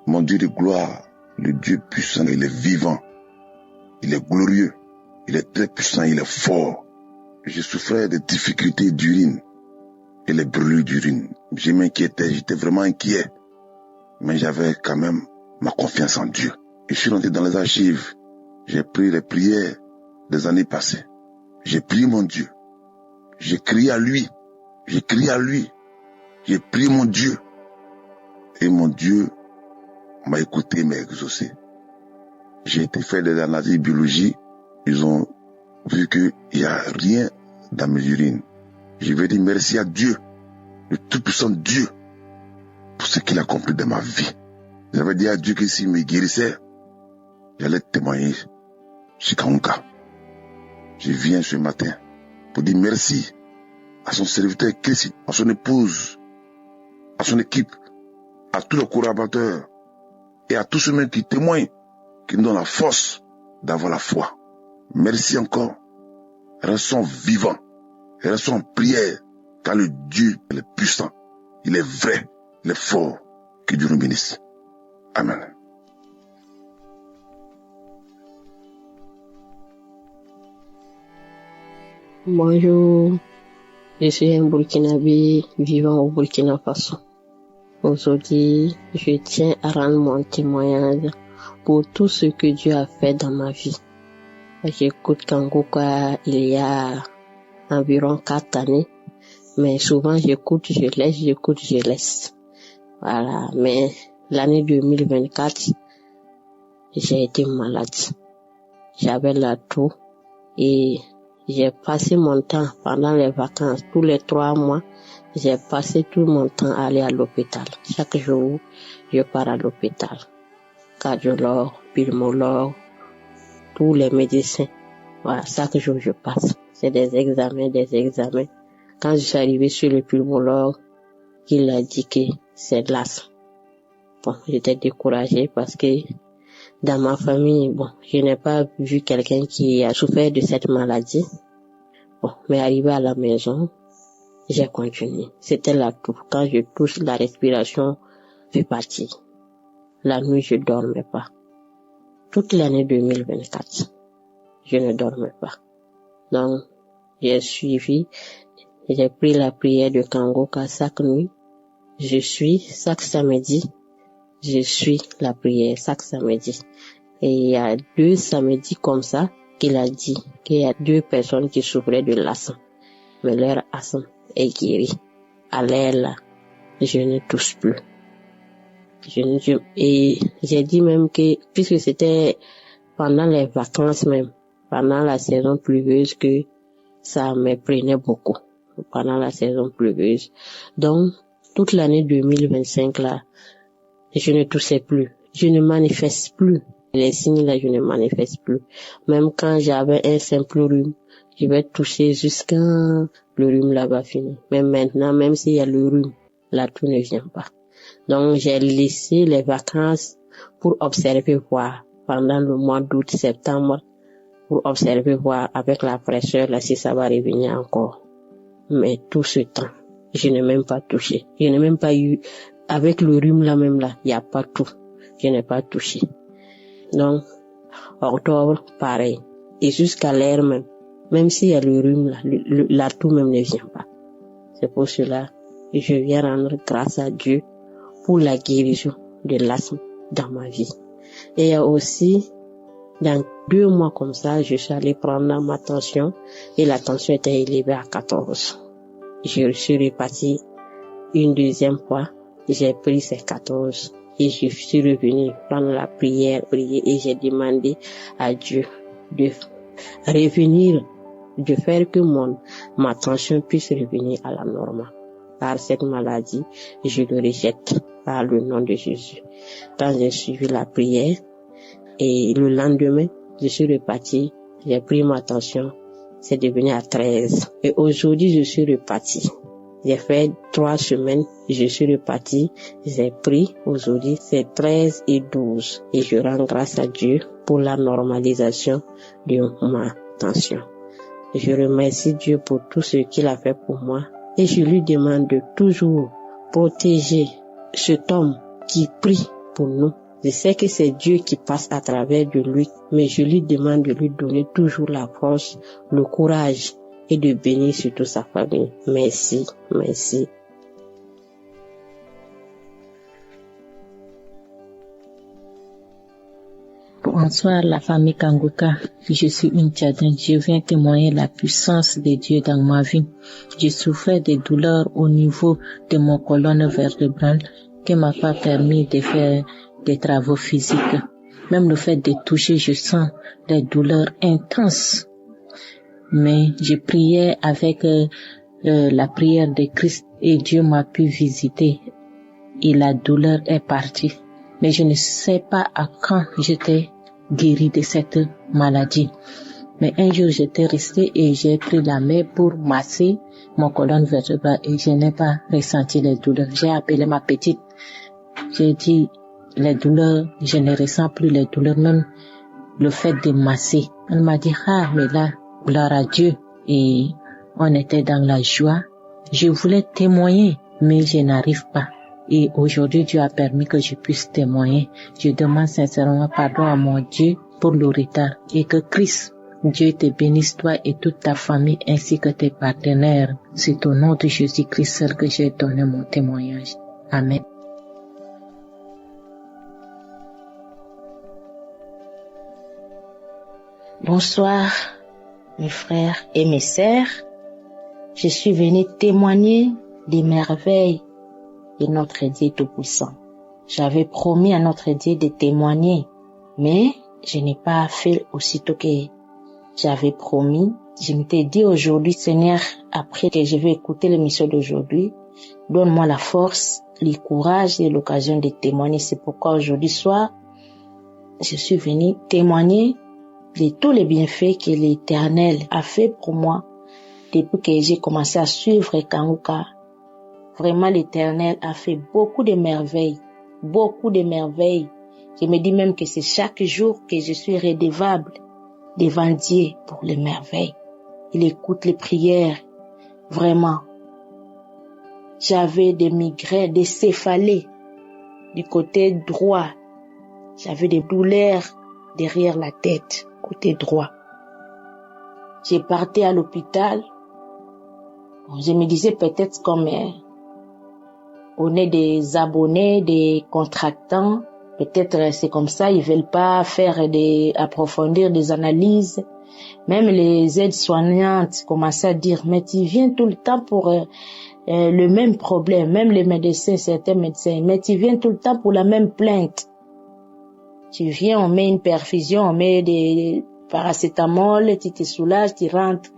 Mon Dieu de gloire, le Dieu puissant et le vivant. il est glorieux, il est très puissant, il est fort. Je souffrais de difficultés d'urine et les brûlures d'urine. Je m'inquiétais, j'étais vraiment inquiet. Mais j'avais quand même ma confiance en Dieu. Je suis rentré dans les archives. J'ai pris les prières des années passées. J'ai prié mon Dieu. J'ai crié à lui. J'ai crié à lui. J'ai prié mon Dieu. Et mon Dieu m'a écouté, m'a exaucé. J'ai été faire des analyses biologiques. Ils ont vu qu'il n'y a rien dans mes urines. Je vais dire merci à Dieu, le tout-puissant Dieu, pour ce qu'il a accompli dans ma vie. J'avais dit à Dieu que s'il me guérissait, j'allais témoigner chez Kanguka. Je viens ce matin pour dire merci à son serviteur Christ, à son épouse, à son équipe, à tous les collaborateurs et à tous ceux qui témoignent, qui nous donnent la force d'avoir la foi. Merci encore. Restons vivants. Restons en prière, car le Dieu il est puissant, il est vrai, il est fort. Que Dieu nous bénisse. Amen. Bonjour, je suis un Burkinabé vivant au Burkina Faso. Aujourd'hui, je tiens à rendre mon témoignage pour tout ce que Dieu a fait dans ma vie. J'écoute Kanguka il y a environ 4 années, mais souvent j'écoute, je laisse. Voilà, mais l'année 2024, j'ai été malade. J'avais la toux et j'ai passé mon temps pendant les vacances, tous les 3 mois, j'ai passé tout mon temps à aller à l'hôpital. Chaque jour, je pars à l'hôpital. Cardiologue, pulmologue, tous les médecins. Voilà, chaque jour je passe. C'est des examens. Quand je suis arrivé sur le pulmologue, il a dit que c'est l'asthme. Bon, j'étais découragée parce que dans ma famille, je n'ai pas vu quelqu'un qui a souffert de cette maladie. Bon, mais arrivé à la maison, j'ai continué. C'était la toux. Quand je touche la respiration, fait partie. La nuit, je dormais pas. Toute l'année 2024, je ne dormais pas. Donc, j'ai pris la prière de Kanguka chaque nuit. Chaque samedi, je suis la prière chaque samedi. Et il y a 2 samedis comme ça qu'il a dit qu'il y a 2 personnes qui souffraient de l'asthme. Mais leur asthme est guéri. À l'air là, je ne touche plus. Et j'ai dit même que, puisque c'était pendant les vacances même, pendant la saison pluvieuse, que ça me prenait beaucoup. Pendant la saison pluvieuse. Donc, toute l'année 2025 là, je ne toussais plus. Je ne manifeste plus. Les signes là, je ne manifeste plus. Même quand j'avais un simple rhume, je vais toucher jusqu'à le rhume là va finir. Mais maintenant, même s'il y a le rhume, la toux ne vient pas. Donc, j'ai laissé les vacances pour observer voir pendant le mois d'août, septembre, pour observer voir avec la fraîcheur là si ça va revenir encore. Mais tout ce temps, je n'ai même pas touché. Je n'ai même pas eu, avec le rhume là même là, il n'y a pas tout. Je n'ai pas touché. Donc, octobre, pareil. Et jusqu'à l'air même s'il y a le rhume là, la toux même ne vient pas. C'est pour cela que je viens rendre grâce à Dieu pour la guérison de l'asthme dans ma vie. Et il y a aussi, dans 2 mois comme ça, je suis allée prendre ma tension et la tension était élevée à 14. Je suis repartie une 2e fois, j'ai pris ces 14 et je suis revenue prendre la prière et j'ai demandé à Dieu de revenir, de faire que ma tension puisse revenir à la normale. Par cette maladie, je le rejette par le nom de Jésus. Quand j'ai suivi la prière et le lendemain, je suis repartie, j'ai pris ma tension, c'est devenu à 13. Et aujourd'hui, je suis repartie. J'ai fait 3 semaines, je suis repartie, j'ai pris aujourd'hui, c'est 13 et 12. Et je rends grâce à Dieu pour la normalisation de ma tension. Je remercie Dieu pour tout ce qu'il a fait pour moi. Et je lui demande de toujours protéger cet homme qui prie pour nous Je sais que c'est Dieu qui passe à travers de lui, mais je lui demande de lui donner toujours la force, le courage et de bénir surtout sa famille. Merci, merci. Bonsoir la famille Kanguka, je suis une Tchadienne, je viens témoigner la puissance de Dieu dans ma vie. Je souffrais de douleurs au niveau de mon colonne vertébrale qui m'a pas permis de faire des travaux physiques. Même le fait de toucher, je sens des douleurs intenses. Mais je priais avec la prière de Christ et Dieu m'a pu visiter et la douleur est partie. Mais je ne sais pas à quand j'étais guérie de cette maladie. Mais un jour, j'étais restée et j'ai pris la main pour masser mon colonne vertébrale et je n'ai pas ressenti les douleurs. J'ai appelé ma petite. J'ai dit, les douleurs, je ne ressens plus les douleurs, même le fait de masser. Elle m'a dit, ah, mais là, gloire à Dieu. Et on était dans la joie. Je voulais témoigner, mais je n'arrive pas. Et aujourd'hui, Dieu a permis que je puisse témoigner. Je demande sincèrement pardon à mon Dieu pour le retard et que Christ, Dieu te bénisse toi et toute ta famille ainsi que tes partenaires. C'est au nom de Jésus-Christ seul que j'ai donné mon témoignage. Amen. Bonsoir, mes frères et mes sœurs. Je suis venue témoigner des merveilles de notre Dieu Tout-Puissant. J'avais promis à notre Dieu de témoigner, mais je n'ai pas fait aussitôt que j'avais promis. Je m'étais dit aujourd'hui, Seigneur, après que je vais écouter l'émission d'aujourd'hui, donne-moi la force, le courage et l'occasion de témoigner. C'est pourquoi aujourd'hui soir, je suis venue témoigner de tous les bienfaits que l'Éternel a fait pour moi depuis que j'ai commencé à suivre Kanguka. Vraiment, l'Éternel a fait beaucoup de merveilles, beaucoup de merveilles. Je me dis même que c'est chaque jour que je suis redevable devant Dieu pour les merveilles. Il écoute les prières, vraiment. J'avais des migraines, des céphalées du côté droit. J'avais des douleurs derrière la tête, côté droit. J'ai parti à l'hôpital. Je me disais peut-être comme on est des abonnés, des contractants, peut-être c'est comme ça, ils veulent pas faire approfondir des analyses. Même les aides-soignantes commençaient à dire, mais tu viens tout le temps pour le même problème, même les médecins, certains médecins, mais tu viens tout le temps pour la même plainte. Tu viens, on met une perfusion, on met des paracétamol, tu te soulages, tu rentres,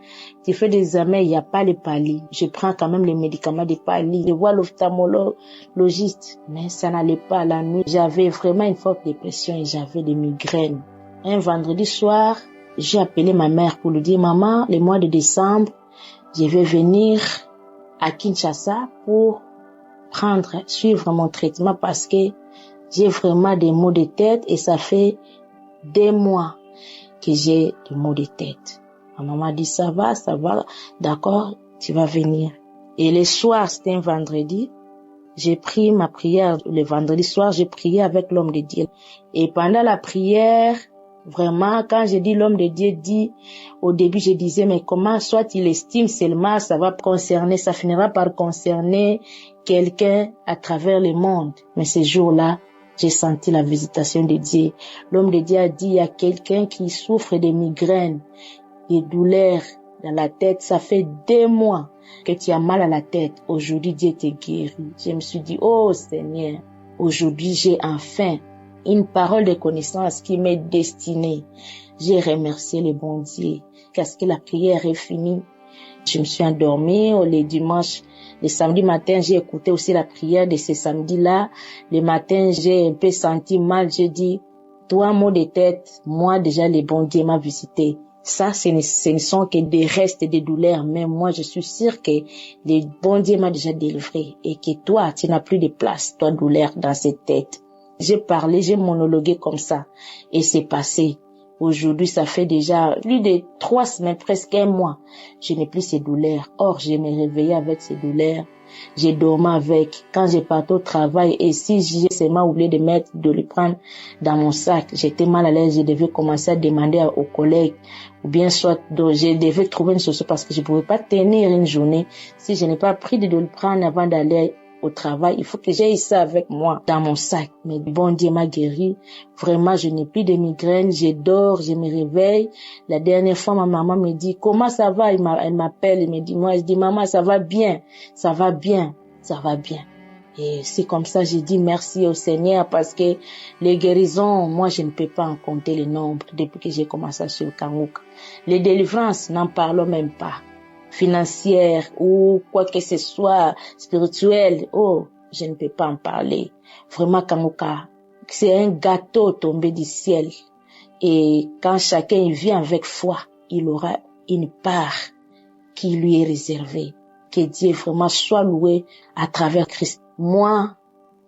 tu fais des examens, il n'y a pas les palis. Je prends quand même les médicaments des palis. Je vois l'ophtalmologiste, mais ça n'allait pas la nuit. J'avais vraiment une forte dépression et j'avais des migraines. Un vendredi soir, j'ai appelé ma mère pour lui dire, maman, le mois de décembre, je vais venir à Kinshasa pour suivre mon traitement parce que j'ai vraiment des maux de tête et ça fait des mois que j'ai des maux de tête. Ma maman a dit ça va, d'accord, tu vas venir. Et le soir, c'était un vendredi, j'ai pris ma prière. Le vendredi soir, j'ai prié avec l'homme de Dieu. Et pendant la prière, vraiment, quand j'ai dit l'homme de Dieu dit, au début, je disais, mais comment, soit il estime seulement, ça finira par concerner quelqu'un à travers le monde. Mais ce jour-là, j'ai senti la visitation de Dieu. L'homme de Dieu a dit, il y a quelqu'un qui souffre de migraines, des douleurs dans la tête. Ça fait 2 mois que tu as mal à la tête. Aujourd'hui, Dieu te guérit. Je me suis dit, oh Seigneur, aujourd'hui, j'ai enfin une parole de connaissance qui m'est destinée. J'ai remercié le bon Dieu. Parce que la prière est finie. Je me suis endormie le dimanche. Le samedi matin, j'ai écouté aussi la prière de ce samedi-là. Le matin, j'ai un peu senti mal. J'ai dit, toi, maux de tête, moi, déjà, le bon Dieu m'a visité. Ça, ce ne sont que des restes de douleurs. Mais moi, je suis sûre que le bon Dieu m'a déjà délivré. Et que toi, tu n'as plus de place, toi, douleur dans cette tête. J'ai parlé, j'ai monologué comme ça. Et c'est passé. Aujourd'hui, ça fait déjà plus de 3 semaines, presque 1 mois. Je n'ai plus ces douleurs. Or, je me réveillais avec ces douleurs. J'ai dormi avec. Quand j'ai parti au travail, et si j'ai seulement oublié de le prendre dans mon sac, j'étais mal à l'aise, je devais commencer à demander aux collègues, ou bien soit, je devais trouver une solution parce que je ne pouvais pas tenir une journée si je n'ai pas pris de le prendre avant d'aller au travail. Il faut que j'aie ça avec moi dans mon sac. Mais bon Dieu m'a guéri. Vraiment, je n'ai plus de migraines. Je dors, je me réveille. La dernière fois, ma maman me dit, comment ça va? Elle m'appelle, elle me dit, moi, je dis, maman, ça va bien. Ça va bien. Ça va bien. Et c'est comme ça, j'ai dit merci au Seigneur parce que les guérisons, moi, je ne peux pas en compter le nombre depuis que j'ai commencé sur le Kanguka. Les délivrances, n'en parlons même pas. Financière ou quoi que ce soit, spirituel, oh, je ne peux pas en parler. Vraiment, Kanguka, c'est un gâteau tombé du ciel. Et quand chacun vient avec foi, il aura une part qui lui est réservée. Que Dieu vraiment soit loué à travers Christ. Moi,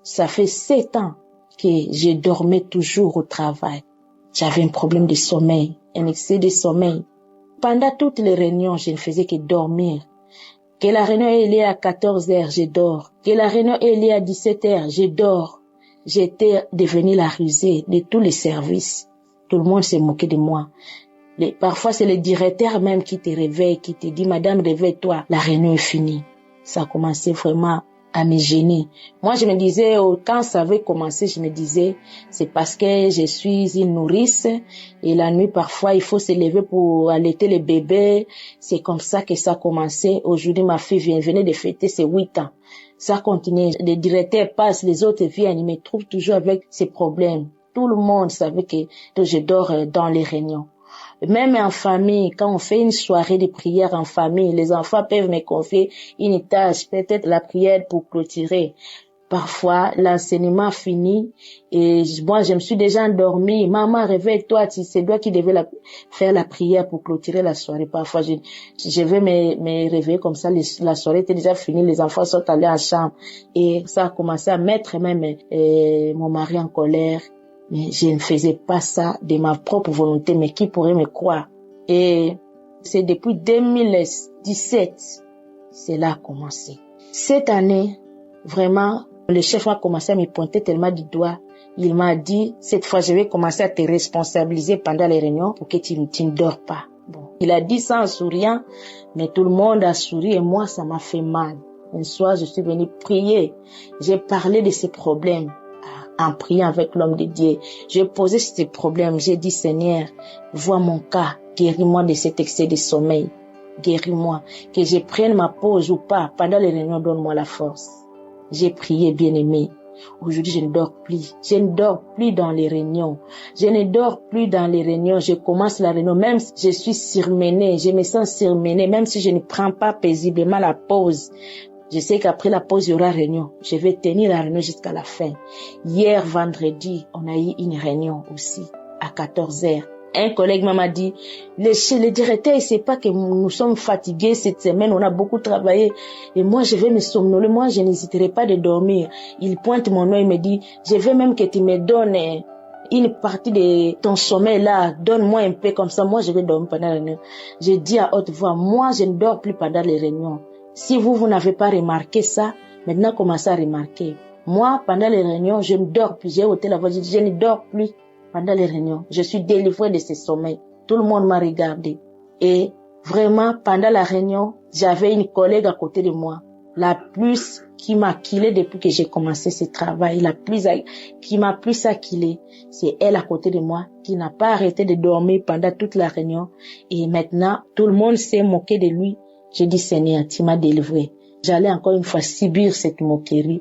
ça fait 7 ans que je dormais toujours au travail. J'avais un problème de sommeil, un excès de sommeil. Pendant toutes les réunions, je ne faisais que dormir. Que la réunion est liée à 14h, je dors. Que la réunion est liée à 17h, je dors. J'étais devenue la rusée de tous les services. Tout le monde s'est moqué de moi. Parfois, c'est le directeur même qui te réveille, qui te dit, madame, réveille-toi, la réunion est finie. Ça a commencé vraiment à me gêner. Moi, je me disais, quand ça avait commencé, je me disais, c'est parce que je suis une nourrice et la nuit, parfois, il faut se lever pour allaiter les bébés. C'est comme ça que ça a commencé. Aujourd'hui, ma fille venait de fêter ses 8 ans. Ça continue. Les directeurs passent, les autres viennent, ils me trouvent toujours avec ces problèmes. Tout le monde savait que je dors dans les réunions. Même en famille, quand on fait une soirée de prière en famille, les enfants peuvent me confier une tâche, peut-être la prière pour clôturer. Parfois, l'enseignement finit et moi, je me suis déjà endormie. Maman, réveille-toi, c'est toi qui devais faire la prière pour clôturer la soirée. Parfois, je vais me réveiller comme ça. La soirée était déjà finie, les enfants sont allés en chambre et ça a commencé à mettre même mon mari en colère. Mais je ne faisais pas ça de ma propre volonté, mais qui pourrait me croire? Et c'est depuis 2017, cela a commencé. Cette année, vraiment, le chef a commencé à me pointer tellement du doigt. Il m'a dit, cette fois, je vais commencer à te responsabiliser pendant les réunions pour que tu ne dors pas. Bon. Il a dit ça en souriant, mais tout le monde a souri et moi, ça m'a fait mal. Un soir, je suis venue prier. J'ai parlé de ces problèmes. En priant avec l'homme de Dieu, j'ai posé ces problèmes. J'ai dit, Seigneur, vois mon cas, guéris-moi de cet excès de sommeil, guéris-moi, que je prenne ma pause ou pas, pendant les réunions, donne-moi la force. J'ai prié, bien-aimé. Aujourd'hui, je ne dors plus. Je ne dors plus dans les réunions. Je ne dors plus dans les réunions. Je commence la réunion, même si je suis surmenée, je me sens surmenée, même si je ne prends pas paisiblement la pause. Je sais qu'après la pause, il y aura réunion. Je vais tenir la réunion jusqu'à la fin. Hier, vendredi, on a eu une réunion aussi, à 14h. Un collègue m'a dit, le directeur, il sait pas que nous sommes fatigués cette semaine, on a beaucoup travaillé. Et moi, je vais me somnoler. Moi, je n'hésiterai pas de dormir. Il pointe mon nom, il me dit, je veux même que tu me donnes une partie de ton sommeil là. Donne-moi un peu comme ça. Moi, je vais dormir pendant la réunion. Je dis à haute voix, moi, je ne dors plus pendant les réunions. Si vous n'avez pas remarqué ça, maintenant commencez à remarquer. Moi, pendant les réunions, je ne dors plus. J'ai ôté la voix, je ne dors plus pendant les réunions. Je suis délivrée de ce sommeil. Tout le monde m'a regardé. Et vraiment, pendant la réunion, j'avais une collègue à côté de moi. La plus qui m'a killé depuis que j'ai commencé ce travail, qui m'a plus acquillé, c'est elle à côté de moi, qui n'a pas arrêté de dormir pendant toute la réunion. Et maintenant, tout le monde s'est moqué de lui. J'ai dit, Seigneur, tu m'as délivré. J'allais encore une fois subir cette moquerie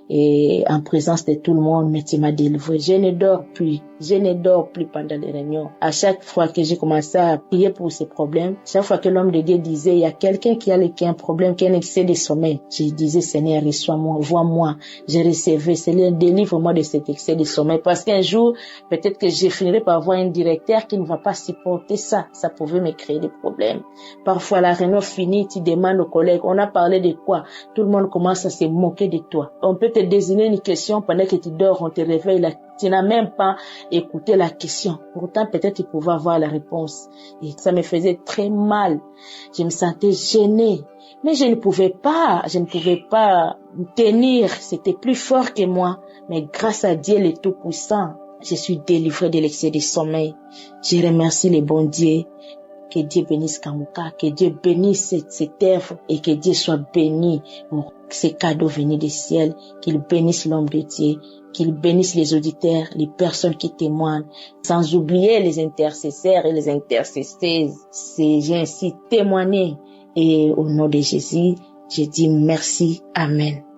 et en présence de tout le monde, mais tu m'as délivré. Je ne dors plus. Je ne dors plus pendant les réunions. À chaque fois que j'ai commencé à prier pour ces problèmes, chaque fois que l'homme de Dieu disait, il y a quelqu'un qui a un problème, qui a un excès de sommeil, je disais, Seigneur, reçois-moi, vois-moi. Je recevais, Seigneur, délivre-moi de cet excès de sommeil. Parce qu'un jour, peut-être que je finirai par avoir un directeur qui ne va pas supporter ça. Ça pouvait me créer des problèmes. Parfois, la réunion finie, tu demandes aux collègues, on a parlé de quoi? pourquoi tout le monde commence à se moquer de toi. On peut te désigner une question pendant que tu dors, on te réveille, là, tu n'as même pas écouté la question. Pourtant, peut-être tu pouvais avoir la réponse. Et ça me faisait très mal. Je me sentais gênée. Mais je ne pouvais pas tenir. C'était plus fort que moi. Mais grâce à Dieu le Tout-Puissant, je suis délivrée de l'excès de sommeil. Je remercie le bon Dieu. Que Dieu bénisse Kanguka, que Dieu bénisse cette œuvre et que Dieu soit béni pour ces cadeaux venus du ciel, qu'il bénisse l'homme de Dieu, qu'il bénisse les auditeurs, les personnes qui témoignent, sans oublier les intercesseurs et les intercesseuses. J'ai ainsi témoigné et au nom de Jésus, je dis merci. Amen.